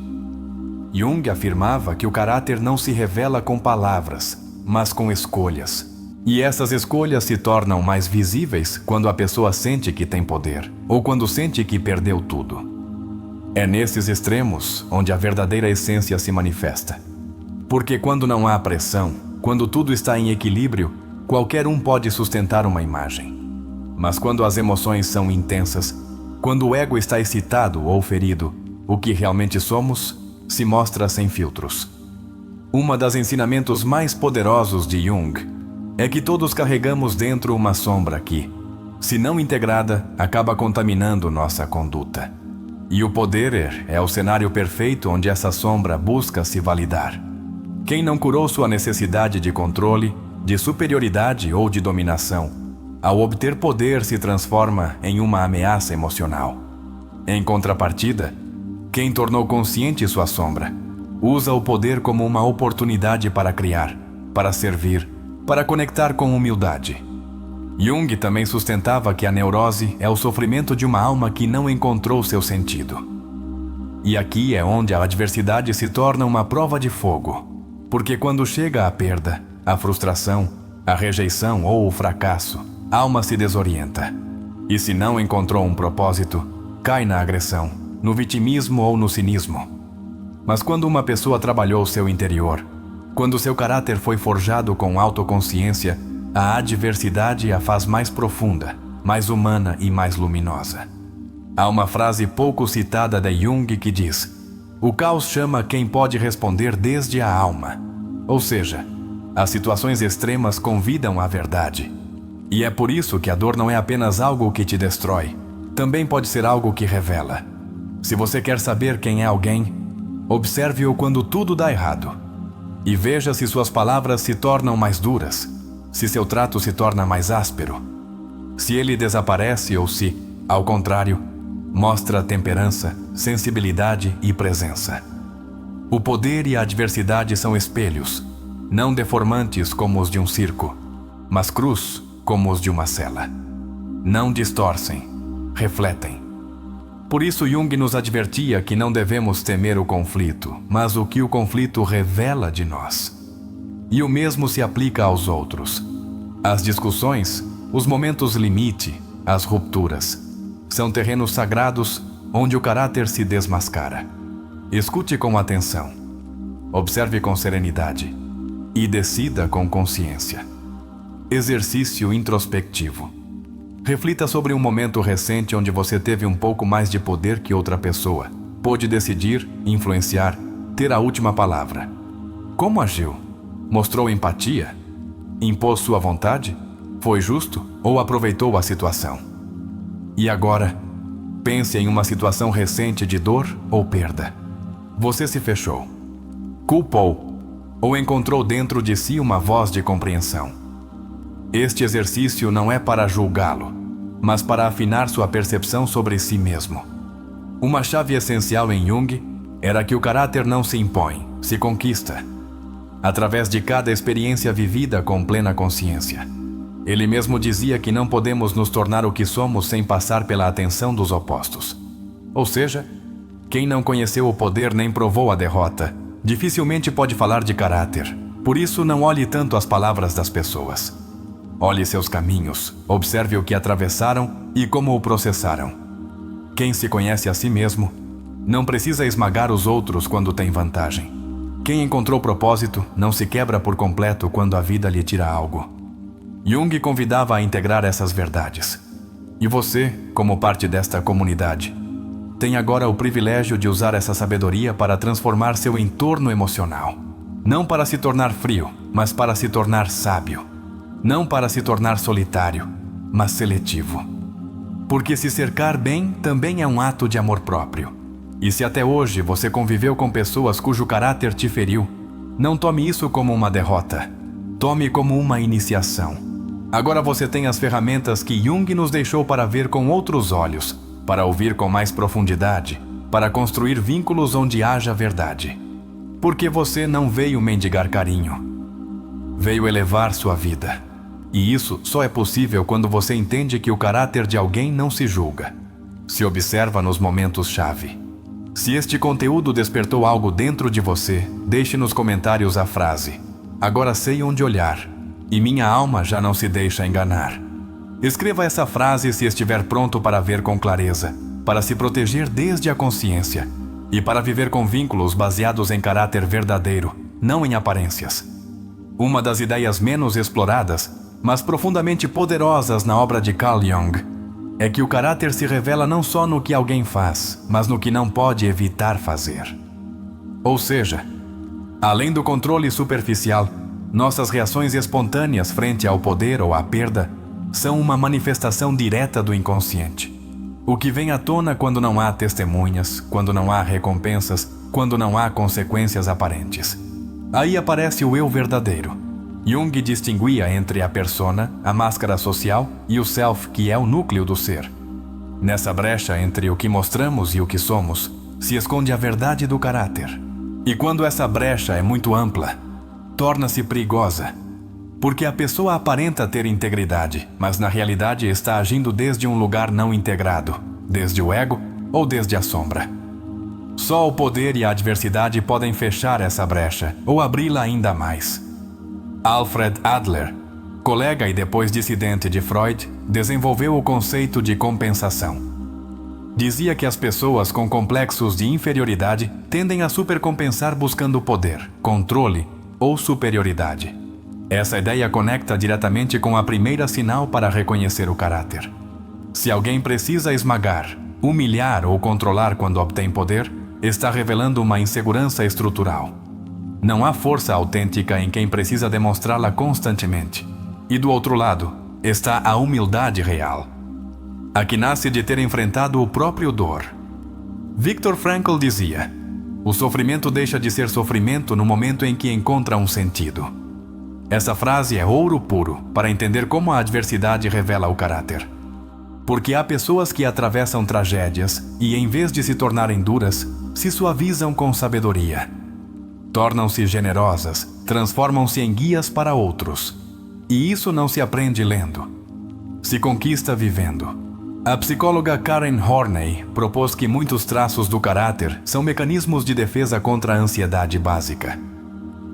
Jung afirmava que o caráter não se revela com palavras, mas com escolhas. E essas escolhas se tornam mais visíveis quando a pessoa sente que tem poder, ou quando sente que perdeu tudo. É nesses extremos onde a verdadeira essência se manifesta. Porque quando não há pressão, quando tudo está em equilíbrio, qualquer um pode sustentar uma imagem. Mas quando as emoções são intensas, quando o ego está excitado ou ferido, o que realmente somos se mostra sem filtros. Um dos ensinamentos mais poderosos de Jung é que todos carregamos dentro uma sombra que, se não integrada, acaba contaminando nossa conduta. E o poder é o cenário perfeito onde essa sombra busca se validar. Quem não curou sua necessidade de controle, de superioridade ou de dominação, ao obter poder se transforma em uma ameaça emocional. Em contrapartida, quem tornou consciente sua sombra, usa o poder como uma oportunidade para criar, para servir, para conectar com humildade. Jung também sustentava que a neurose é o sofrimento de uma alma que não encontrou seu sentido. E aqui é onde a adversidade se torna uma prova de fogo, porque quando chega a perda, a frustração, a rejeição ou o fracasso, a alma se desorienta. E se não encontrou um propósito, cai na agressão, no vitimismo ou no cinismo. Mas quando uma pessoa trabalhou seu interior, quando seu caráter foi forjado com autoconsciência, a adversidade a faz mais profunda, mais humana e mais luminosa. Há uma frase pouco citada de Jung que diz: o caos chama quem pode responder desde a alma. Ou seja, as situações extremas convidam à verdade. E é por isso que a dor não é apenas algo que te destrói, também pode ser algo que revela. Se você quer saber quem é alguém, observe-o quando tudo dá errado. E veja se suas palavras se tornam mais duras, se seu trato se torna mais áspero, se ele desaparece ou se, ao contrário, mostra temperança, sensibilidade e presença. O poder e a adversidade são espelhos, não deformantes como os de um circo, mas crus como os de uma cela. Não distorcem, refletem. Por isso Jung nos advertia que não devemos temer o conflito, mas o que o conflito revela de nós. E o mesmo se aplica aos outros. As discussões, os momentos limite, as rupturas, são terrenos sagrados onde o caráter se desmascara. Escute com atenção, observe com serenidade e decida com consciência. Exercício introspectivo. Reflita sobre um momento recente onde você teve um pouco mais de poder que outra pessoa, pôde decidir, influenciar, ter a última palavra. Como agiu? Mostrou empatia? Impôs sua vontade? Foi justo ou aproveitou a situação? E agora, pense em uma situação recente de dor ou perda. Você se fechou, culpou ou encontrou dentro de si uma voz de compreensão. Este exercício não é para julgá-lo, mas para afinar sua percepção sobre si mesmo. Uma chave essencial em Jung era que o caráter não se impõe, se conquista, através de cada experiência vivida com plena consciência. Ele mesmo dizia que não podemos nos tornar o que somos sem passar pela atenção dos opostos. Ou seja, quem não conheceu o poder nem provou a derrota, dificilmente pode falar de caráter. Por isso, não olhe tanto as palavras das pessoas. Olhe seus caminhos, observe o que atravessaram e como o processaram. Quem se conhece a si mesmo não precisa esmagar os outros quando tem vantagem. Quem encontrou propósito não se quebra por completo quando a vida lhe tira algo. Jung convidava a integrar essas verdades. E você, como parte desta comunidade, tem agora o privilégio de usar essa sabedoria para transformar seu entorno emocional. Não para se tornar frio, mas para se tornar sábio. Não para se tornar solitário, mas seletivo. Porque se cercar bem também é um ato de amor próprio. E se até hoje você conviveu com pessoas cujo caráter te feriu, não tome isso como uma derrota. Tome como uma iniciação. Agora você tem as ferramentas que Jung nos deixou para ver com outros olhos, para ouvir com mais profundidade, para construir vínculos onde haja verdade. Porque você não veio mendigar carinho. Veio elevar sua vida. E isso só é possível quando você entende que o caráter de alguém não se julga. Se observa nos momentos-chave. Se este conteúdo despertou algo dentro de você, deixe nos comentários a frase: "Agora sei onde olhar, e minha alma já não se deixa enganar." Escreva essa frase se estiver pronto para ver com clareza, para se proteger desde a consciência e para viver com vínculos baseados em caráter verdadeiro, não em aparências. Uma das ideias menos exploradas, mas profundamente poderosas na obra de Carl Jung, é que o caráter se revela não só no que alguém faz, mas no que não pode evitar fazer. Ou seja, além do controle superficial, nossas reações espontâneas frente ao poder ou à perda são uma manifestação direta do inconsciente. O que vem à tona quando não há testemunhas, quando não há recompensas, quando não há consequências aparentes. Aí aparece o eu verdadeiro. Jung distinguia entre a persona, a máscara social, e o self, que é o núcleo do ser. Nessa brecha entre o que mostramos e o que somos, se esconde a verdade do caráter. E quando essa brecha é muito ampla, torna-se perigosa, porque a pessoa aparenta ter integridade, mas na realidade está agindo desde um lugar não integrado, desde o ego ou desde a sombra. Só o poder e a adversidade podem fechar essa brecha ou abri-la ainda mais. Alfred Adler, colega e depois dissidente de Freud, desenvolveu o conceito de compensação. Dizia que as pessoas com complexos de inferioridade tendem a supercompensar buscando poder, controle ou superioridade. Essa ideia conecta diretamente com a primeira sinal para reconhecer o caráter. Se alguém precisa esmagar, humilhar ou controlar quando obtém poder, está revelando uma insegurança estrutural. Não há força autêntica em quem precisa demonstrá-la constantemente. E do outro lado, está a humildade real, a que nasce de ter enfrentado o próprio dor. Viktor Frankl dizia: "O sofrimento deixa de ser sofrimento no momento em que encontra um sentido." Essa frase é ouro puro para entender como a adversidade revela o caráter. Porque há pessoas que atravessam tragédias e, em vez de se tornarem duras, se suavizam com sabedoria. Tornam-se generosas, transformam-se em guias para outros. E isso não se aprende lendo. Se conquista vivendo. A psicóloga Karen Horney propôs que muitos traços do caráter são mecanismos de defesa contra a ansiedade básica.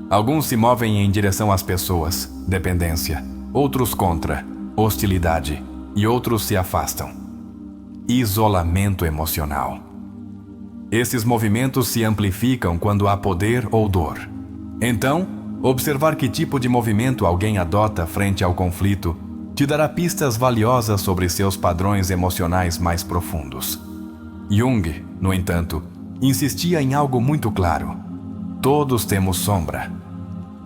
Alguns se movem em direção às pessoas, dependência, outros contra, hostilidade, e outros se afastam. Isolamento emocional. Esses movimentos se amplificam quando há poder ou dor. Então, observar que tipo de movimento alguém adota frente ao conflito te dará pistas valiosas sobre seus padrões emocionais mais profundos. Jung, no entanto, insistia em algo muito claro: todos temos sombra,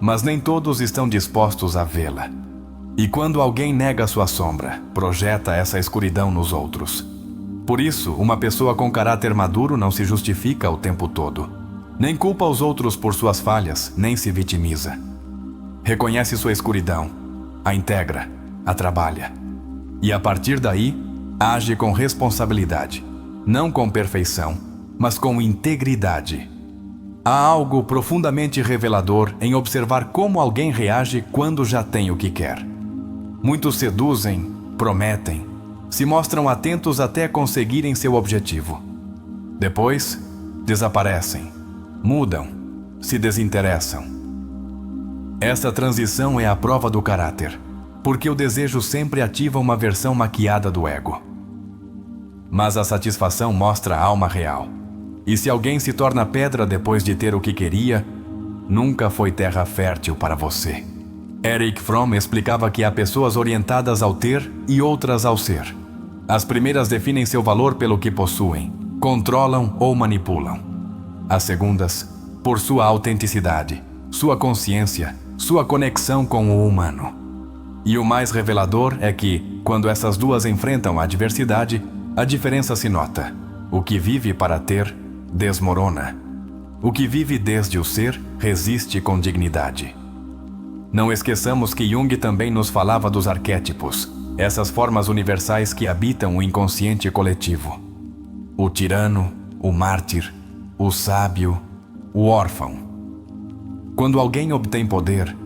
mas nem todos estão dispostos a vê-la. E quando alguém nega sua sombra, projeta essa escuridão nos outros. Por isso, uma pessoa com caráter maduro não se justifica o tempo todo. Nem culpa os outros por suas falhas, nem se vitimiza. Reconhece sua escuridão, a integra, a trabalha. E a partir daí, age com responsabilidade. Não com perfeição, mas com integridade. Há algo profundamente revelador em observar como alguém reage quando já tem o que quer. Muitos seduzem, prometem, se mostram atentos até conseguirem seu objetivo. Depois, desaparecem, mudam, se desinteressam. Essa transição é a prova do caráter, porque o desejo sempre ativa uma versão maquiada do ego. Mas a satisfação mostra a alma real. E se alguém se torna pedra depois de ter o que queria, nunca foi terra fértil para você. Erich Fromm explicava que há pessoas orientadas ao ter e outras ao ser. As primeiras definem seu valor pelo que possuem, controlam ou manipulam. As segundas, por sua autenticidade, sua consciência, sua conexão com o humano. E o mais revelador é que, quando essas duas enfrentam a adversidade, a diferença se nota. O que vive para ter, desmorona. O que vive desde o ser, resiste com dignidade. Não esqueçamos que Jung também nos falava dos arquétipos, essas formas universais que habitam o inconsciente coletivo. O tirano, o mártir, o sábio, o órfão. Quando alguém obtém poder,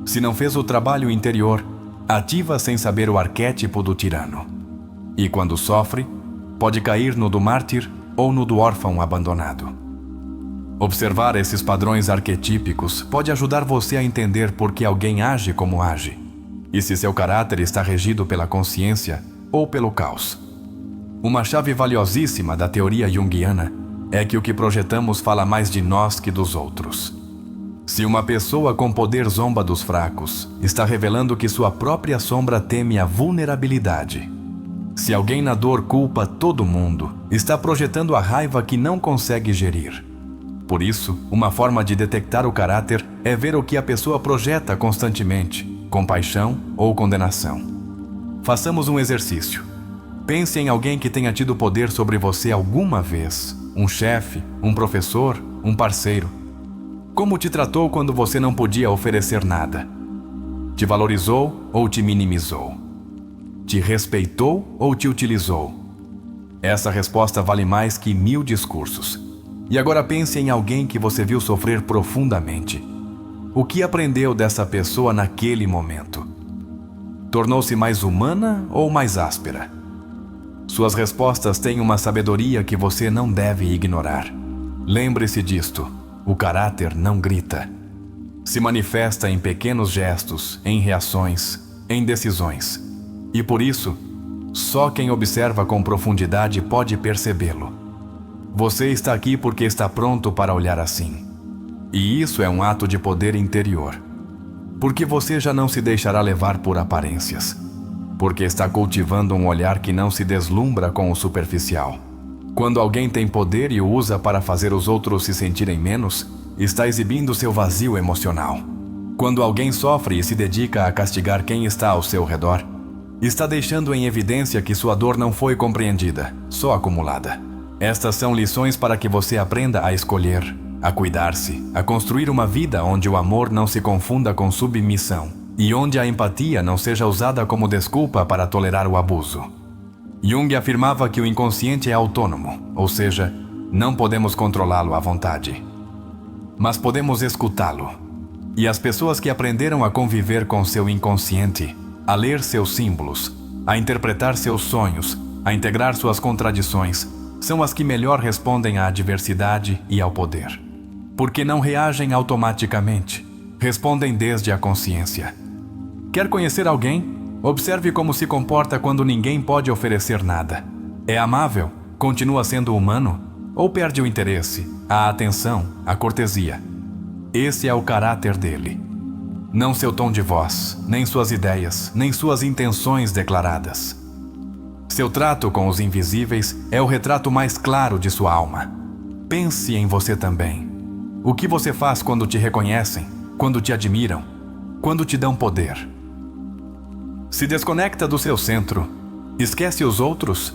se não fez o trabalho interior, ativa sem saber o arquétipo do tirano. E quando sofre, pode cair no do mártir ou no do órfão abandonado. Observar esses padrões arquetípicos pode ajudar você a entender por que alguém age como age, e se seu caráter está regido pela consciência ou pelo caos. Uma chave valiosíssima da teoria junguiana é que o que projetamos fala mais de nós que dos outros. Se uma pessoa com poder zomba dos fracos, está revelando que sua própria sombra teme a vulnerabilidade. Se alguém na dor culpa todo mundo, está projetando a raiva que não consegue gerir. Por isso, uma forma de detectar o caráter é ver o que a pessoa projeta constantemente, compaixão ou condenação. Façamos um exercício. Pense em alguém que tenha tido poder sobre você alguma vez, um chefe, um professor, um parceiro. Como te tratou quando você não podia oferecer nada? Te valorizou ou te minimizou? Te respeitou ou te utilizou? Essa resposta vale mais que 1000 discursos. E agora pense em alguém que você viu sofrer profundamente. O que aprendeu dessa pessoa naquele momento? Tornou-se mais humana ou mais áspera? Suas respostas têm uma sabedoria que você não deve ignorar. Lembre-se disto: o caráter não grita. Se manifesta em pequenos gestos, em reações, em decisões. E por isso, só quem observa com profundidade pode percebê-lo. Você está aqui porque está pronto para olhar assim. E isso é um ato de poder interior. Porque você já não se deixará levar por aparências. Porque está cultivando um olhar que não se deslumbra com o superficial. Quando alguém tem poder e o usa para fazer os outros se sentirem menos, está exibindo seu vazio emocional. Quando alguém sofre e se dedica a castigar quem está ao seu redor, está deixando em evidência que sua dor não foi compreendida, só acumulada. Estas são lições para que você aprenda a escolher, a cuidar-se, a construir uma vida onde o amor não se confunda com submissão e onde a empatia não seja usada como desculpa para tolerar o abuso. Jung afirmava que o inconsciente é autônomo, ou seja, não podemos controlá-lo à vontade. Mas podemos escutá-lo. E as pessoas que aprenderam a conviver com seu inconsciente, a ler seus símbolos, a interpretar seus sonhos, a integrar suas contradições, são as que melhor respondem à adversidade e ao poder. Porque não reagem automaticamente, respondem desde a consciência. Quer conhecer alguém? Observe como se comporta quando ninguém pode oferecer nada. É amável? Continua sendo humano? Ou perde o interesse, a atenção, a cortesia? Esse é o caráter dele. Não seu tom de voz, nem suas ideias, nem suas intenções declaradas. Seu trato com os invisíveis é o retrato mais claro de sua alma. Pense em você também. O que você faz quando te reconhecem, quando te admiram, quando te dão poder? Se desconecta do seu centro, esquece os outros,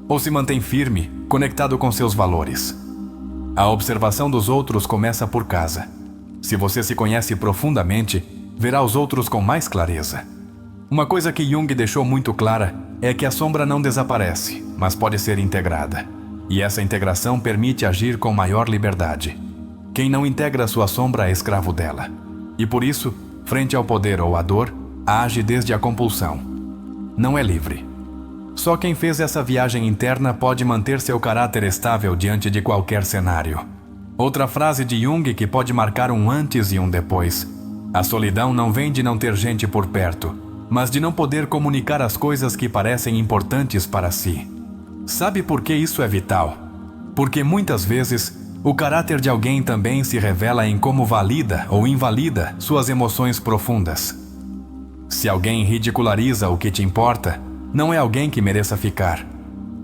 ou se mantém firme, conectado com seus valores? A observação dos outros começa por casa. Se você se conhece profundamente, verá os outros com mais clareza. Uma coisa que Jung deixou muito clara é que a sombra não desaparece, mas pode ser integrada. E essa integração permite agir com maior liberdade. Quem não integra sua sombra é escravo dela. E por isso, frente ao poder ou à dor, age desde a compulsão. Não é livre. Só quem fez essa viagem interna pode manter seu caráter estável diante de qualquer cenário. Outra frase de Jung que pode marcar um antes e um depois. A solidão não vem de não ter gente por perto, mas de não poder comunicar as coisas que parecem importantes para si. Sabe por que isso é vital? Porque muitas vezes o caráter de alguém também se revela em como valida ou invalida suas emoções profundas. Se alguém ridiculariza o que te importa, não é alguém que mereça ficar.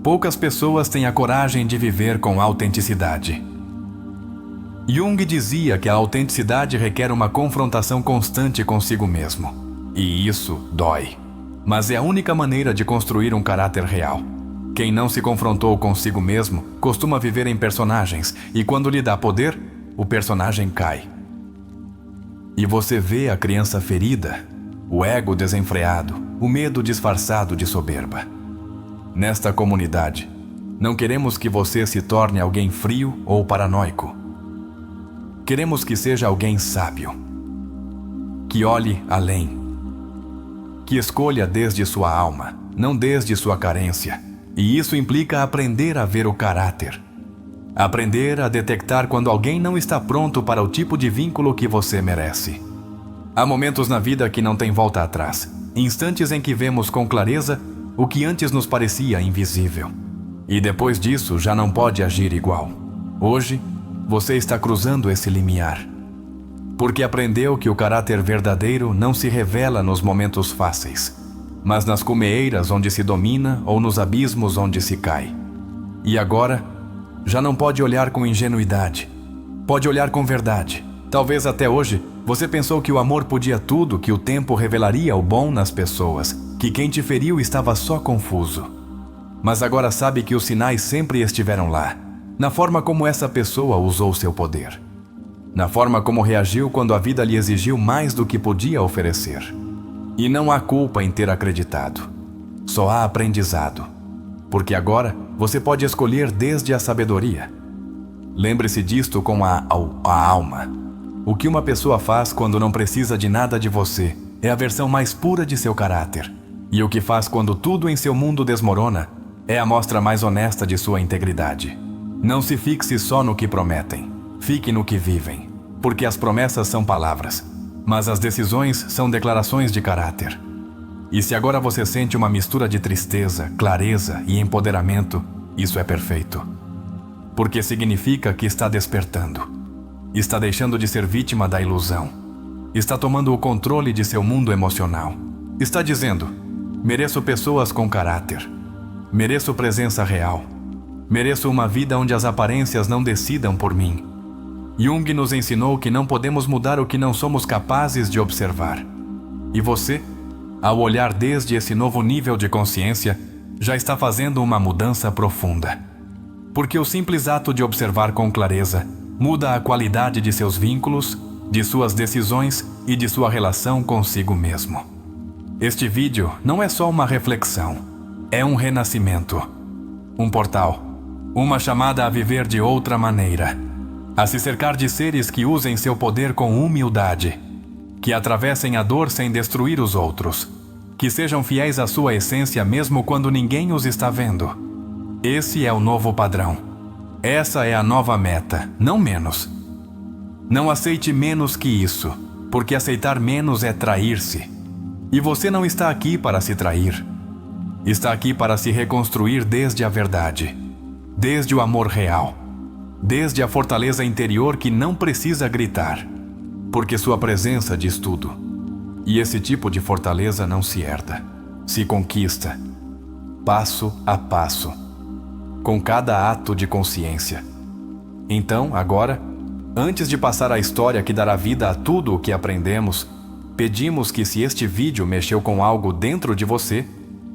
Poucas pessoas têm a coragem de viver com autenticidade. Jung dizia que a autenticidade requer uma confrontação constante consigo mesmo. E isso dói. Mas é a única maneira de construir um caráter real. Quem não se confrontou consigo mesmo costuma viver em personagens, e quando lhe dá poder, o personagem cai. E você vê a criança ferida, o ego desenfreado, o medo disfarçado de soberba. Nesta comunidade, não queremos que você se torne alguém frio ou paranoico. Queremos que seja alguém sábio, que olhe além, que escolha desde sua alma, não desde sua carência. E isso implica aprender a ver o caráter. Aprender a detectar quando alguém não está pronto para o tipo de vínculo que você merece. Há momentos na vida que não tem volta atrás. Instantes em que vemos com clareza o que antes nos parecia invisível. E depois disso já não pode agir igual. Hoje, você está cruzando esse limiar. Porque aprendeu que o caráter verdadeiro não se revela nos momentos fáceis, mas nas cumeeiras onde se domina ou nos abismos onde se cai. E agora, já não pode olhar com ingenuidade. Pode olhar com verdade. Talvez até hoje, você pensou que o amor podia tudo, que o tempo revelaria o bom nas pessoas, que quem te feriu estava só confuso. Mas agora sabe que os sinais sempre estiveram lá, na forma como essa pessoa usou seu poder. Na forma como reagiu quando a vida lhe exigiu mais do que podia oferecer. E não há culpa em ter acreditado. Só há aprendizado. Porque agora você pode escolher desde a sabedoria. Lembre-se disto com a alma. O que uma pessoa faz quando não precisa de nada de você é a versão mais pura de seu caráter. E o que faz quando tudo em seu mundo desmorona é a mostra mais honesta de sua integridade. Não se fixe só no que prometem. Fique no que vivem. Porque as promessas são palavras, mas as decisões são declarações de caráter. E se agora você sente uma mistura de tristeza, clareza e empoderamento, isso é perfeito. Porque significa que está despertando. Está deixando de ser vítima da ilusão. Está tomando o controle de seu mundo emocional. Está dizendo: mereço pessoas com caráter. Mereço presença real. Mereço uma vida onde as aparências não decidam por mim. Jung nos ensinou que não podemos mudar o que não somos capazes de observar. E você, ao olhar desde esse novo nível de consciência, já está fazendo uma mudança profunda. Porque o simples ato de observar com clareza muda a qualidade de seus vínculos, de suas decisões e de sua relação consigo mesmo. Este vídeo não é só uma reflexão, é um renascimento, um portal, uma chamada a viver de outra maneira. A se cercar de seres que usem seu poder com humildade, que atravessem a dor sem destruir os outros, que sejam fiéis à sua essência mesmo quando ninguém os está vendo. Esse é o novo padrão. Essa é a nova meta, não menos. Não aceite menos que isso, porque aceitar menos é trair-se. E você não está aqui para se trair. Está aqui para se reconstruir desde a verdade, desde o amor real. Desde a fortaleza interior que não precisa gritar, porque sua presença diz tudo. E esse tipo de fortaleza não se herda, se conquista, passo a passo, com cada ato de consciência. Então, agora, antes de passar a história que dará vida a tudo o que aprendemos, pedimos que, se este vídeo mexeu com algo dentro de você,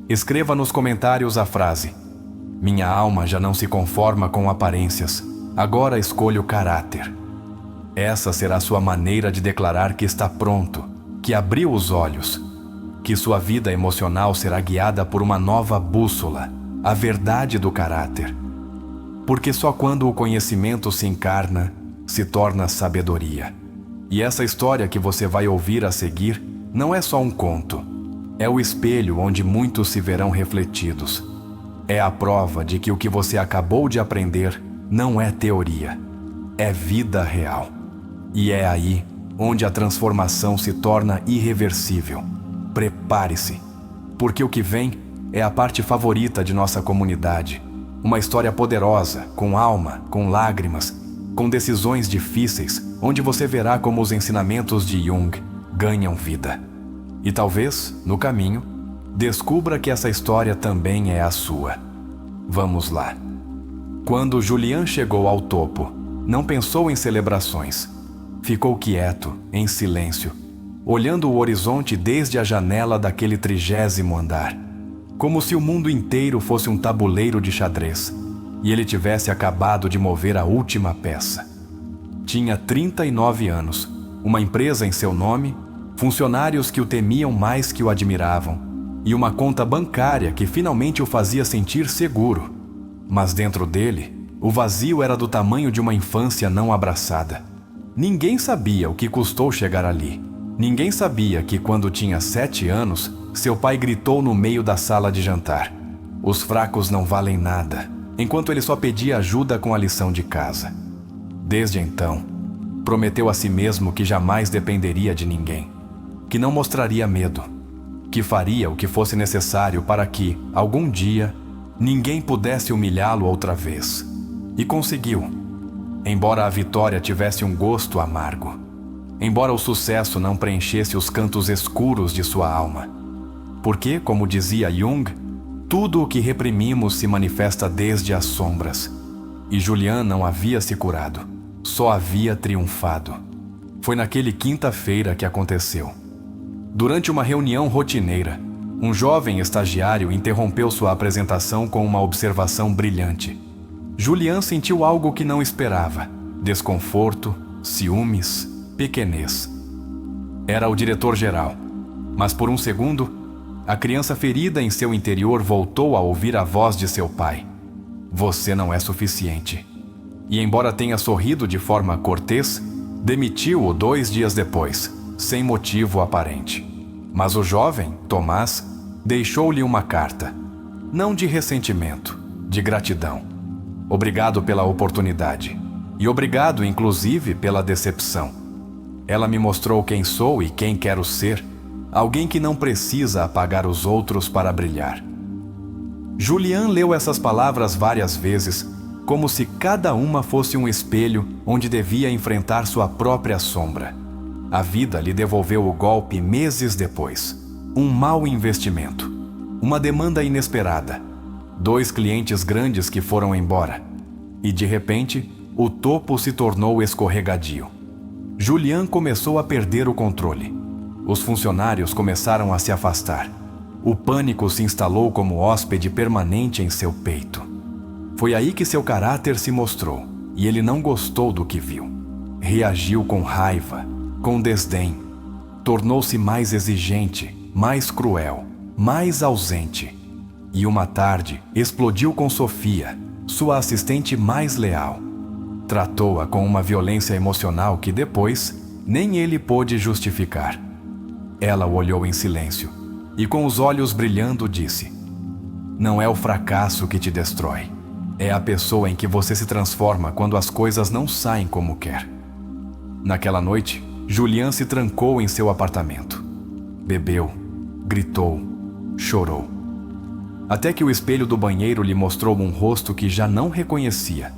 escreva nos comentários a frase: minha alma já não se conforma com aparências. Agora escolha o caráter. Essa será sua maneira de declarar que está pronto, que abriu os olhos, que sua vida emocional será guiada por uma nova bússola, a verdade do caráter. Porque só quando o conhecimento se encarna, se torna sabedoria. E essa história que você vai ouvir a seguir não é só um conto. É o espelho onde muitos se verão refletidos. É a prova de que o que você acabou de aprender não é teoria, é vida real. E é aí onde a transformação se torna irreversível. Prepare-se, porque o que vem é a parte favorita de nossa comunidade. Uma história poderosa, com alma, com lágrimas, com decisões difíceis, onde você verá como os ensinamentos de Jung ganham vida. E talvez, no caminho, descubra que essa história também é a sua. Vamos lá. Quando Julian chegou ao topo, não pensou em celebrações. Ficou quieto, em silêncio, olhando o horizonte desde a janela daquele 30º andar, como se o mundo inteiro fosse um tabuleiro de xadrez e ele tivesse acabado de mover a última peça. Tinha 39 anos, uma empresa em seu nome, funcionários que o temiam mais que o admiravam e uma conta bancária que finalmente o fazia sentir seguro. Mas dentro dele, o vazio era do tamanho de uma infância não abraçada. Ninguém sabia o que custou chegar ali. Ninguém sabia que quando tinha 7 anos, seu pai gritou no meio da sala de jantar: "Os fracos não valem nada", enquanto ele só pedia ajuda com a lição de casa. Desde então, prometeu a si mesmo que jamais dependeria de ninguém, que não mostraria medo, que faria o que fosse necessário para que, algum dia, ninguém pudesse humilhá-lo outra vez. E conseguiu. Embora a vitória tivesse um gosto amargo, embora o sucesso não preenchesse os cantos escuros de sua alma. Porque, como dizia Jung, tudo o que reprimimos se manifesta desde as sombras. E Julian não havia se curado, só havia triunfado. Foi naquele quinta-feira que aconteceu. Durante uma reunião rotineira, um jovem estagiário interrompeu sua apresentação com uma observação brilhante. Julian sentiu algo que não esperava: desconforto, ciúmes, pequenez. Era o diretor-geral, mas por um segundo, a criança ferida em seu interior voltou a ouvir a voz de seu pai: "Você não é suficiente." E embora tenha sorrido de forma cortês, demitiu-o 2 dias depois, sem motivo aparente. Mas o jovem, Tomás, deixou-lhe uma carta, não de ressentimento, de gratidão. Obrigado pela oportunidade, e obrigado, inclusive, pela decepção. Ela me mostrou quem sou e quem quero ser, alguém que não precisa apagar os outros para brilhar. Julian leu essas palavras várias vezes, como se cada uma fosse um espelho onde devia enfrentar sua própria sombra. A vida lhe devolveu o golpe meses depois. Um mau investimento, uma demanda inesperada, 2 clientes grandes que foram embora. E de repente, o topo se tornou escorregadio. Julian começou a perder o controle. Os funcionários começaram a se afastar. O pânico se instalou como hóspede permanente em seu peito. Foi aí que seu caráter se mostrou, e ele não gostou do que viu. Reagiu com raiva, com desdém. Tornou-se mais exigente, mais cruel, mais ausente. E uma tarde explodiu com Sofia, sua assistente mais leal. Tratou-a com uma violência emocional que depois nem ele pôde justificar. Ela o olhou em silêncio e, com os olhos brilhando, disse: "Não é o fracasso que te destrói. É a pessoa em que você se transforma quando as coisas não saem como quer." Naquela noite, Julian se trancou em seu apartamento. Bebeu, gritou, chorou. Até que o espelho do banheiro lhe mostrou um rosto que já não reconhecia.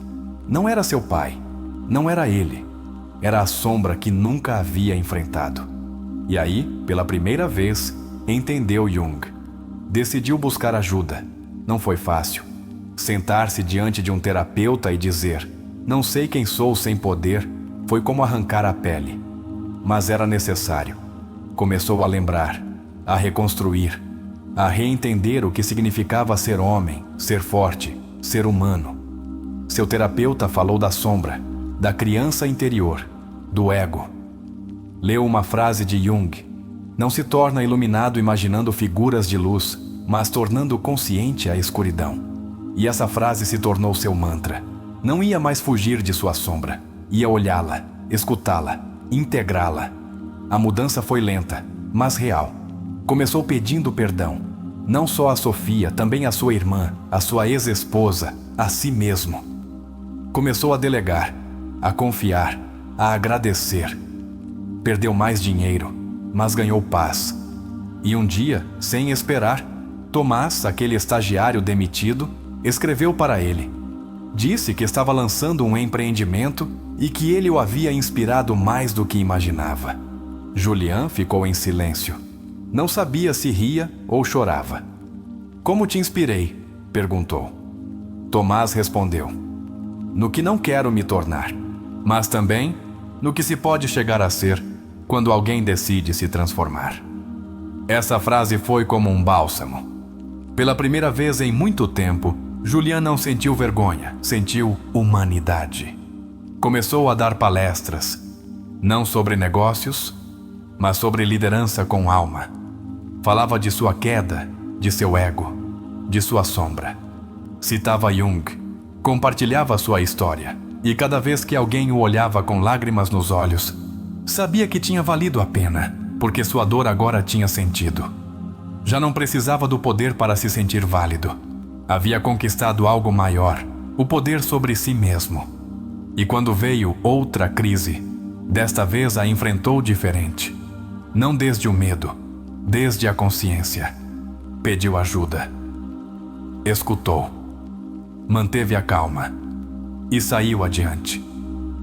Não era seu pai, não era ele. Era a sombra que nunca havia enfrentado. E aí, pela primeira vez, entendeu Jung. Decidiu buscar ajuda. Não foi fácil. Sentar-se diante de um terapeuta e dizer: "Não sei quem sou sem poder", foi como arrancar a pele. Mas era necessário. Começou a lembrar, a reconstruir, a reentender o que significava ser homem, ser forte, ser humano. Seu terapeuta falou da sombra, da criança interior, do ego. Leu uma frase de Jung: "Não se torna iluminado imaginando figuras de luz, mas tornando consciente a escuridão." E essa frase se tornou seu mantra. Não ia mais fugir de sua sombra. Ia olhá-la, escutá-la, integrá-la. A mudança foi lenta, mas real. Começou pedindo perdão, não só a Sofia, também a sua irmã, a sua ex-esposa, a si mesmo. Começou a delegar, a confiar, a agradecer. Perdeu mais dinheiro, mas ganhou paz. E um dia, sem esperar, Tomás, aquele estagiário demitido, escreveu para ele. Disse que estava lançando um empreendimento e que ele o havia inspirado mais do que imaginava. Julián ficou em silêncio. Não sabia se ria ou chorava. "Como te inspirei?" perguntou. Tomás respondeu: "No que não quero me tornar, mas também no que se pode chegar a ser quando alguém decide se transformar." Essa frase foi como um bálsamo. Pela primeira vez em muito tempo, Julián não sentiu vergonha, sentiu humanidade. Começou a dar palestras, não sobre negócios, mas sobre liderança com alma. Falava de sua queda, de seu ego, de sua sombra. Citava Jung, compartilhava sua história, e cada vez que alguém o olhava com lágrimas nos olhos, sabia que tinha valido a pena, porque sua dor agora tinha sentido. Já não precisava do poder para se sentir válido. Havia conquistado algo maior, o poder sobre si mesmo. E quando veio outra crise, desta vez a enfrentou diferente. Não desde o medo, desde a consciência. Pediu ajuda. Escutou. Manteve a calma. E saiu adiante.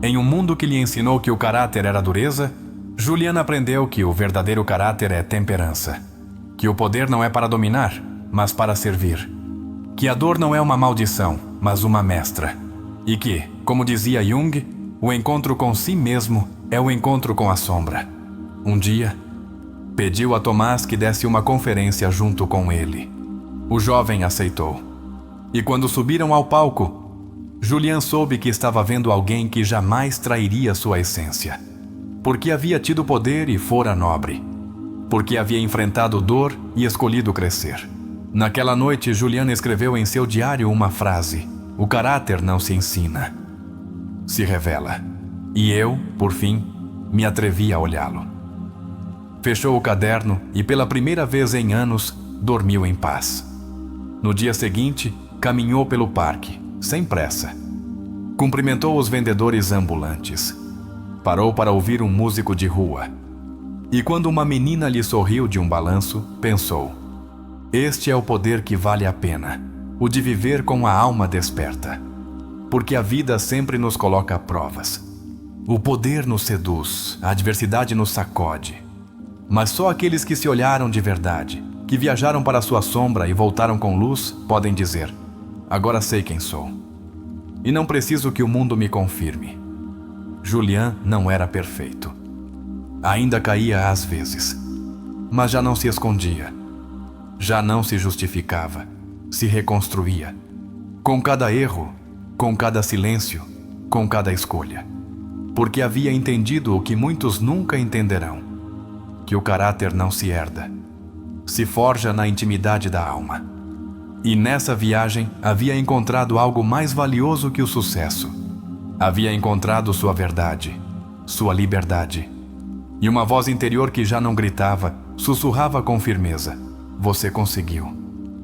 Em um mundo que lhe ensinou que o caráter era dureza, Julián aprendeu que o verdadeiro caráter é temperança. Que o poder não é para dominar, mas para servir. Que a dor não é uma maldição, mas uma mestra. E que, como dizia Jung, o encontro com si mesmo é o encontro com a sombra. Um dia, pediu a Tomás que desse uma conferência junto com ele. O jovem aceitou. E quando subiram ao palco, Julián soube que estava vendo alguém que jamais trairia sua essência. Porque havia tido poder e fora nobre. Porque havia enfrentado dor e escolhido crescer. Naquela noite, Julián escreveu em seu diário uma frase: "O caráter não se ensina, se revela." E eu, por fim, me atrevi a olhá-lo. Fechou o caderno e, pela primeira vez em anos, dormiu em paz. No dia seguinte, caminhou pelo parque, sem pressa. Cumprimentou os vendedores ambulantes. Parou para ouvir um músico de rua. E quando uma menina lhe sorriu de um balanço, pensou: este é o poder que vale a pena, o de viver com a alma desperta. Porque a vida sempre nos coloca provas. O poder nos seduz, a adversidade nos sacode. Mas só aqueles que se olharam de verdade, que viajaram para sua sombra e voltaram com luz, podem dizer: agora sei quem sou. E não preciso que o mundo me confirme. Julián não era perfeito. Ainda caía às vezes, mas já não se escondia. Já não se justificava, se reconstruía. Com cada erro, com cada silêncio, com cada escolha. Porque havia entendido o que muitos nunca entenderão: que o caráter não se herda, se forja na intimidade da alma. E nessa viagem havia encontrado algo mais valioso que o sucesso. Havia encontrado sua verdade, sua liberdade. E uma voz interior que já não gritava, sussurrava com firmeza: você conseguiu.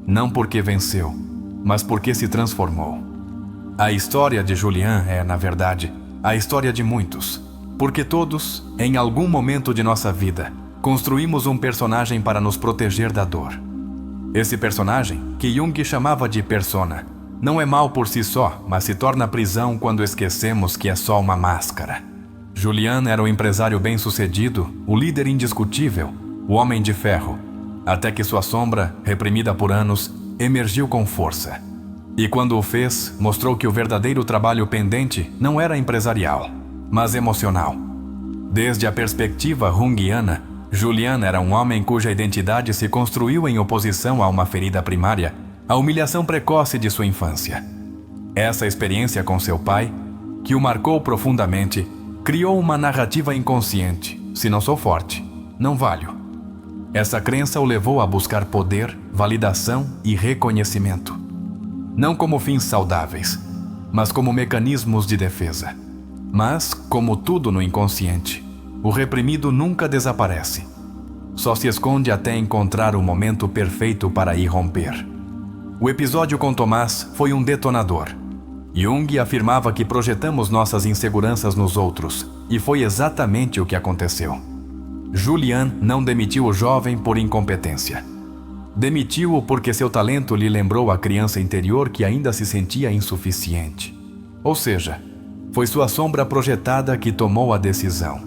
Não porque venceu, mas porque se transformou. A história de Julián é, na verdade, a história de muitos. Porque todos, em algum momento de nossa vida, construímos um personagem para nos proteger da dor. Esse personagem, que Jung chamava de persona, não é mal por si só, mas se torna prisão quando esquecemos que é só uma máscara. Julián era o empresário bem-sucedido, o líder indiscutível, o homem de ferro, até que sua sombra, reprimida por anos, emergiu com força. E quando o fez, mostrou que o verdadeiro trabalho pendente não era empresarial, mas emocional. Desde a perspectiva junguiana, Julián era um homem cuja identidade se construiu em oposição a uma ferida primária, a humilhação precoce de sua infância. Essa experiência com seu pai, que o marcou profundamente, criou uma narrativa inconsciente: se não sou forte, não valho. Essa crença o levou a buscar poder, validação e reconhecimento. Não como fins saudáveis, mas como mecanismos de defesa. Mas, como tudo no inconsciente, o reprimido nunca desaparece. só se esconde até encontrar o momento perfeito para irromper. O episódio com Tomás foi um detonador. Jung afirmava que projetamos nossas inseguranças nos outros, e foi exatamente o que aconteceu. Julian não demitiu o jovem por incompetência. Demitiu-o porque seu talento lhe lembrou a criança interior que ainda se sentia insuficiente. Ou seja, foi sua sombra projetada que tomou a decisão.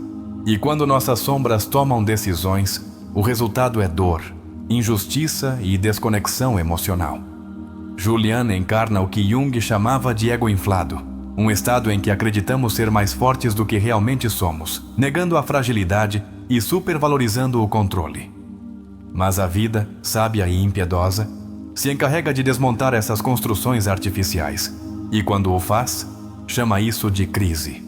E quando nossas sombras tomam decisões, o resultado é dor, injustiça e desconexão emocional. Julian encarna o que Jung chamava de ego inflado, um estado em que acreditamos ser mais fortes do que realmente somos, negando a fragilidade e supervalorizando o controle. Mas a vida, sábia e impiedosa, se encarrega de desmontar essas construções artificiais, e quando o faz, chama isso de crise.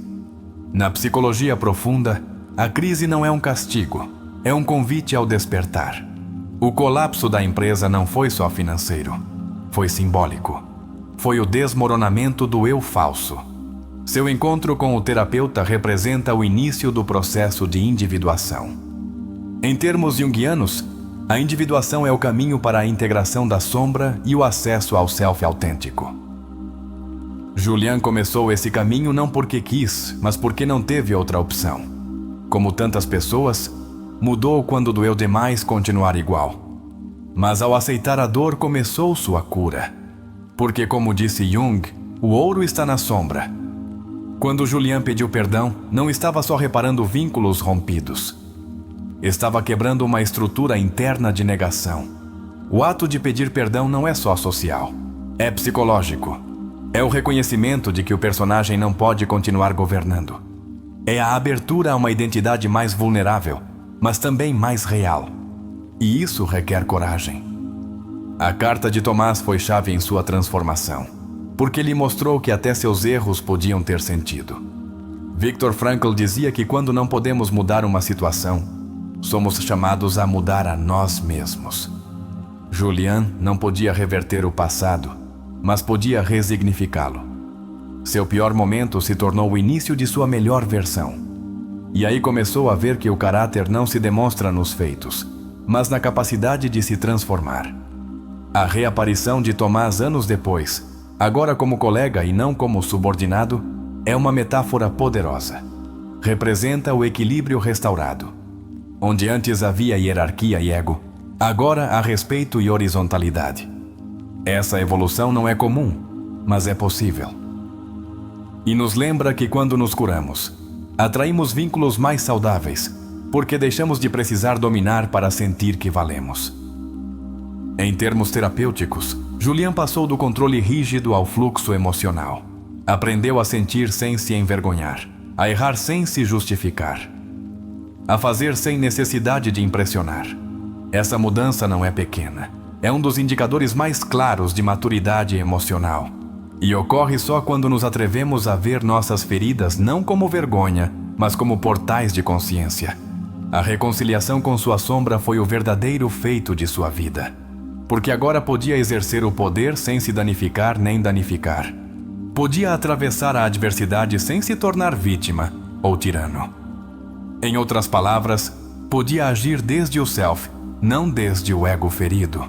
Na psicologia profunda, a crise não é um castigo, é um convite ao despertar. O colapso da empresa não foi só financeiro, foi simbólico. Foi o desmoronamento do eu falso. Seu encontro com o terapeuta representa o início do processo de individuação. Em termos junguianos, a individuação é o caminho para a integração da sombra e o acesso ao self autêntico. Julian começou esse caminho não porque quis, mas porque não teve outra opção. Como tantas pessoas, mudou quando doeu demais continuar igual. Mas ao aceitar a dor começou sua cura. Porque, como disse Jung, o ouro está na sombra. Quando Julian pediu perdão, não estava só reparando vínculos rompidos. Estava quebrando uma estrutura interna de negação. O ato de pedir perdão não é só social, é psicológico. É o reconhecimento de que o personagem não pode continuar governando. É a abertura a uma identidade mais vulnerável, mas também mais real. E isso requer coragem. A carta de Tomás foi chave em sua transformação, porque lhe mostrou que até seus erros podiam ter sentido. Viktor Frankl dizia que quando não podemos mudar uma situação, somos chamados a mudar a nós mesmos. Julian não podia reverter o passado, mas podia resignificá-lo. Seu pior momento se tornou o início de sua melhor versão. E aí começou a ver que o caráter não se demonstra nos feitos, mas na capacidade de se transformar. A reaparição de Tomás anos depois, agora como colega e não como subordinado, é uma metáfora poderosa. Representa o equilíbrio restaurado. Onde antes havia hierarquia e ego, agora há respeito e horizontalidade. Essa evolução não é comum, mas é possível. E nos lembra que quando nos curamos, atraímos vínculos mais saudáveis, porque deixamos de precisar dominar para sentir que valemos. Em termos terapêuticos, Julian passou do controle rígido ao fluxo emocional. Aprendeu a sentir sem se envergonhar, a errar sem se justificar, a fazer sem necessidade de impressionar. Essa mudança não é pequena. É um dos indicadores mais claros de maturidade emocional. E ocorre só quando nos atrevemos a ver nossas feridas não como vergonha, mas como portais de consciência. A reconciliação com sua sombra foi o verdadeiro feito de sua vida. Porque agora podia exercer o poder sem se danificar nem danificar. Podia atravessar a adversidade sem se tornar vítima ou tirano. Em outras palavras, podia agir desde o self, não desde o ego ferido.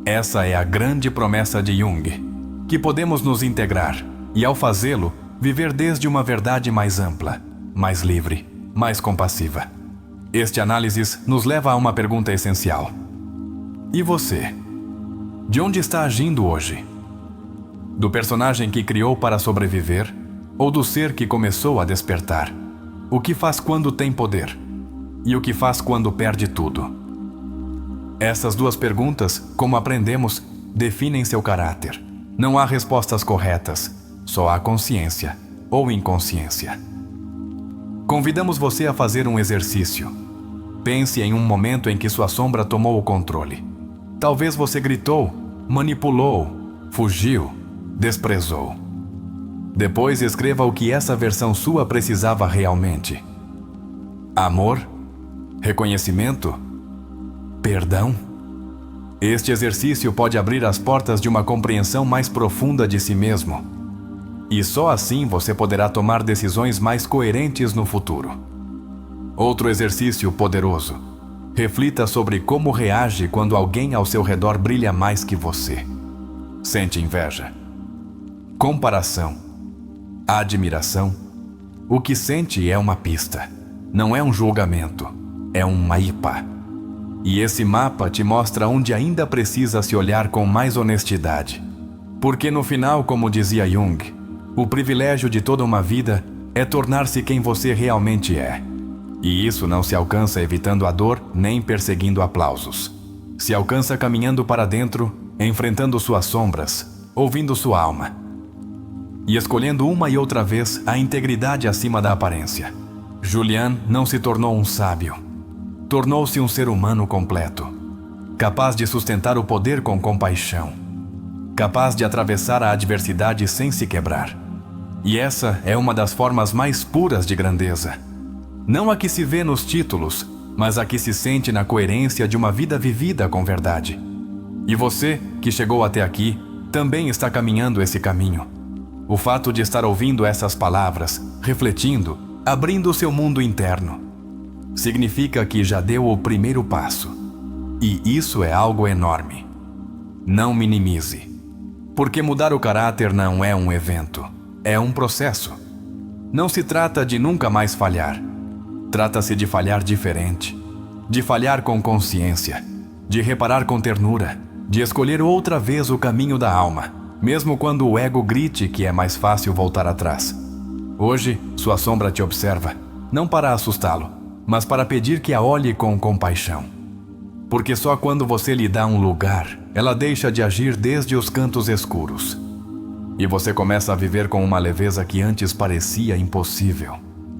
Essa é a grande promessa de Jung, que podemos nos integrar e, ao fazê-lo, viver desde uma verdade mais ampla, mais livre, mais compassiva. Este análise nos leva a uma pergunta essencial. E você? De onde está agindo hoje? Do personagem que criou para sobreviver ou do ser que começou a despertar? O que faz quando tem poder? E o que faz quando perde tudo? Essas duas perguntas, como aprendemos, definem seu caráter. Não há respostas corretas, só há consciência ou inconsciência. Convidamos você a fazer um exercício. Pense em um momento em que sua sombra tomou o controle. Talvez você gritou, manipulou, fugiu, desprezou. Depois escreva o que essa versão sua precisava realmente. Amor? Reconhecimento? Perdão? Este exercício pode abrir as portas de uma compreensão mais profunda de si mesmo. E só assim você poderá tomar decisões mais coerentes no futuro. Outro exercício poderoso. Reflita sobre como reage quando alguém ao seu redor brilha mais que você. Sente inveja, comparação, admiração. O que sente é uma pista, não é um julgamento, é um mapa. E esse mapa te mostra onde ainda precisa se olhar com mais honestidade. Porque no final, como dizia Jung, o privilégio de toda uma vida é tornar-se quem você realmente é. E isso não se alcança evitando a dor nem perseguindo aplausos. Se alcança caminhando para dentro, enfrentando suas sombras, ouvindo sua alma. E escolhendo uma e outra vez a integridade acima da aparência. Julian não se tornou um sábio. Tornou-se um ser humano completo, capaz de sustentar o poder com compaixão, capaz de atravessar a adversidade sem se quebrar. E essa é uma das formas mais puras de grandeza. Não a que se vê nos títulos, mas a que se sente na coerência de uma vida vivida com verdade. E você, que chegou até aqui, também está caminhando esse caminho. O fato de estar ouvindo essas palavras, refletindo, abrindo o seu mundo interno, significa que já deu o primeiro passo. E isso é algo enorme. Não minimize. Porque mudar o caráter não é um evento, é um processo. Não se trata de nunca mais falhar. Trata-se de falhar diferente, de falhar com consciência, de reparar com ternura, de escolher outra vez o caminho da alma, mesmo quando o ego grite que é mais fácil voltar atrás. Hoje, sua sombra te observa, não para assustá-lo, mas para pedir que a olhe com compaixão. Porque só quando você lhe dá um lugar, ela deixa de agir desde os cantos escuros. E você começa a viver com uma leveza que antes parecia impossível.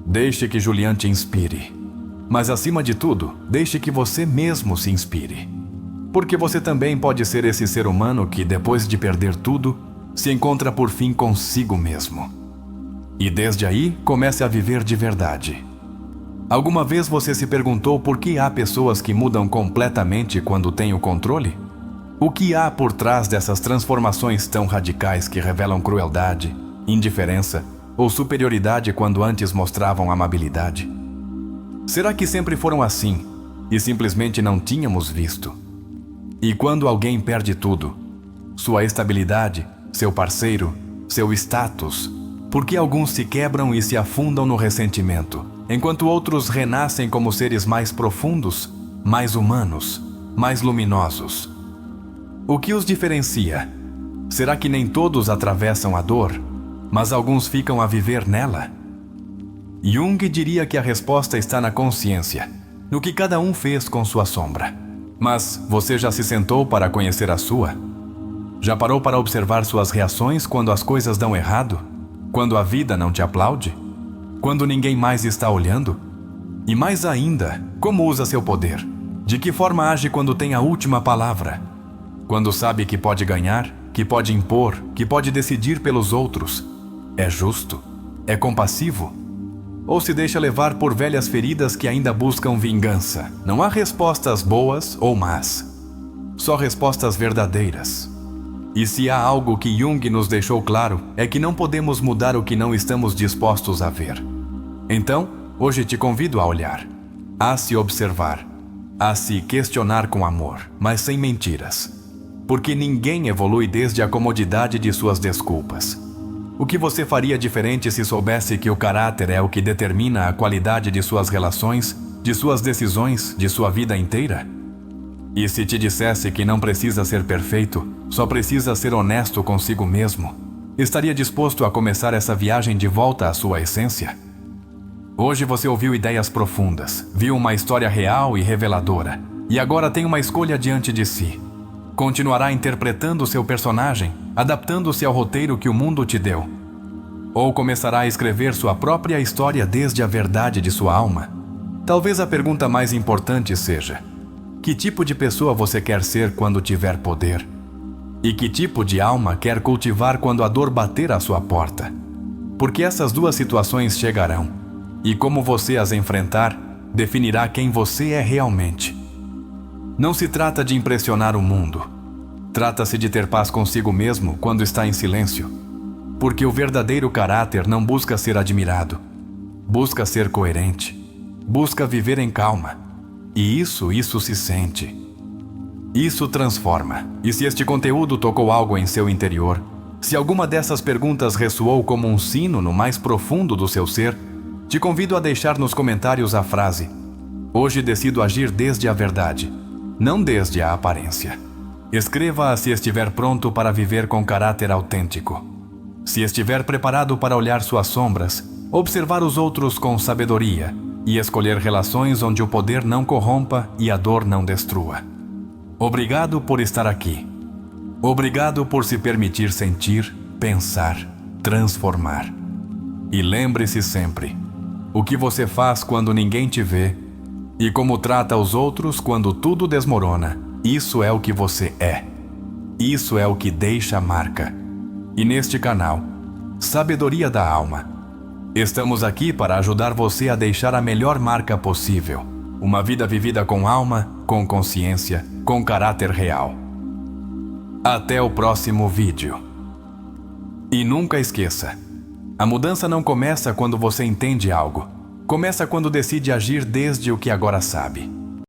Deixe que Julian te inspire. Mas acima de tudo, deixe que você mesmo se inspire. Porque você também pode ser esse ser humano que, depois de perder tudo, se encontra por fim consigo mesmo. E desde aí, comece a viver de verdade. Alguma vez você se perguntou por que há pessoas que mudam completamente quando têm o controle? O que há por trás dessas transformações tão radicais que revelam crueldade, indiferença ou superioridade quando antes mostravam amabilidade? Será que sempre foram assim e simplesmente não tínhamos visto? E quando alguém perde tudo, sua estabilidade, seu parceiro, seu status, por que alguns se quebram e se afundam no ressentimento, enquanto outros renascem como seres mais profundos, mais humanos, mais luminosos? O que os diferencia? Será que nem todos atravessam a dor, mas alguns ficam a viver nela? Jung diria que a resposta está na consciência, no que cada um fez com sua sombra. Mas você já se sentou para conhecer a sua? Já parou para observar suas reações quando as coisas dão errado? Quando a vida não te aplaude? Quando ninguém mais está olhando? E mais ainda, como usa seu poder? De que forma age quando tem a última palavra? Quando sabe que pode ganhar, que pode impor, que pode decidir pelos outros? É justo? É compassivo? Ou se deixa levar por velhas feridas que ainda buscam vingança? Não há respostas boas ou más. Só respostas verdadeiras. E se há algo que Jung nos deixou claro, é que não podemos mudar o que não estamos dispostos a ver. Então, hoje te convido a olhar, a se observar, a se questionar com amor, mas sem mentiras. Porque ninguém evolui desde a comodidade de suas desculpas. O que você faria diferente se soubesse que o caráter é o que determina a qualidade de suas relações, de suas decisões, de sua vida inteira? E se te dissesse que não precisa ser perfeito, só precisa ser honesto consigo mesmo, estaria disposto a começar essa viagem de volta à sua essência? Hoje você ouviu ideias profundas, viu uma história real e reveladora, e agora tem uma escolha diante de si. Continuará interpretando seu personagem, adaptando-se ao roteiro que o mundo te deu? Ou começará a escrever sua própria história desde a verdade de sua alma? Talvez a pergunta mais importante seja: que tipo de pessoa você quer ser quando tiver poder? E que tipo de alma quer cultivar quando a dor bater à sua porta? Porque essas duas situações chegarão, e como você as enfrentar, definirá quem você é realmente. Não se trata de impressionar o mundo. Trata-se de ter paz consigo mesmo quando está em silêncio. Porque o verdadeiro caráter não busca ser admirado. Busca ser coerente. Busca viver em calma. E isso se sente. Isso transforma. E se este conteúdo tocou algo em seu interior, se alguma dessas perguntas ressoou como um sino no mais profundo do seu ser, te convido a deixar nos comentários a frase: hoje decido agir desde a verdade, não desde a aparência. Escreva-a se estiver pronto para viver com caráter autêntico. Se estiver preparado para olhar suas sombras, observar os outros com sabedoria e escolher relações onde o poder não corrompa e a dor não destrua. Obrigado por estar aqui. Obrigado por se permitir sentir, pensar, transformar. E lembre-se sempre: o que você faz quando ninguém te vê e como trata os outros quando tudo desmorona, isso é o que você é. Isso é o que deixa a marca. E neste canal, Sabedoria da Alma, estamos aqui para ajudar você a deixar a melhor marca possível. Uma vida vivida com alma, com consciência, com caráter real. Até o próximo vídeo. E nunca esqueça: a mudança não começa quando você entende algo. Começa quando decide agir desde o que agora sabe.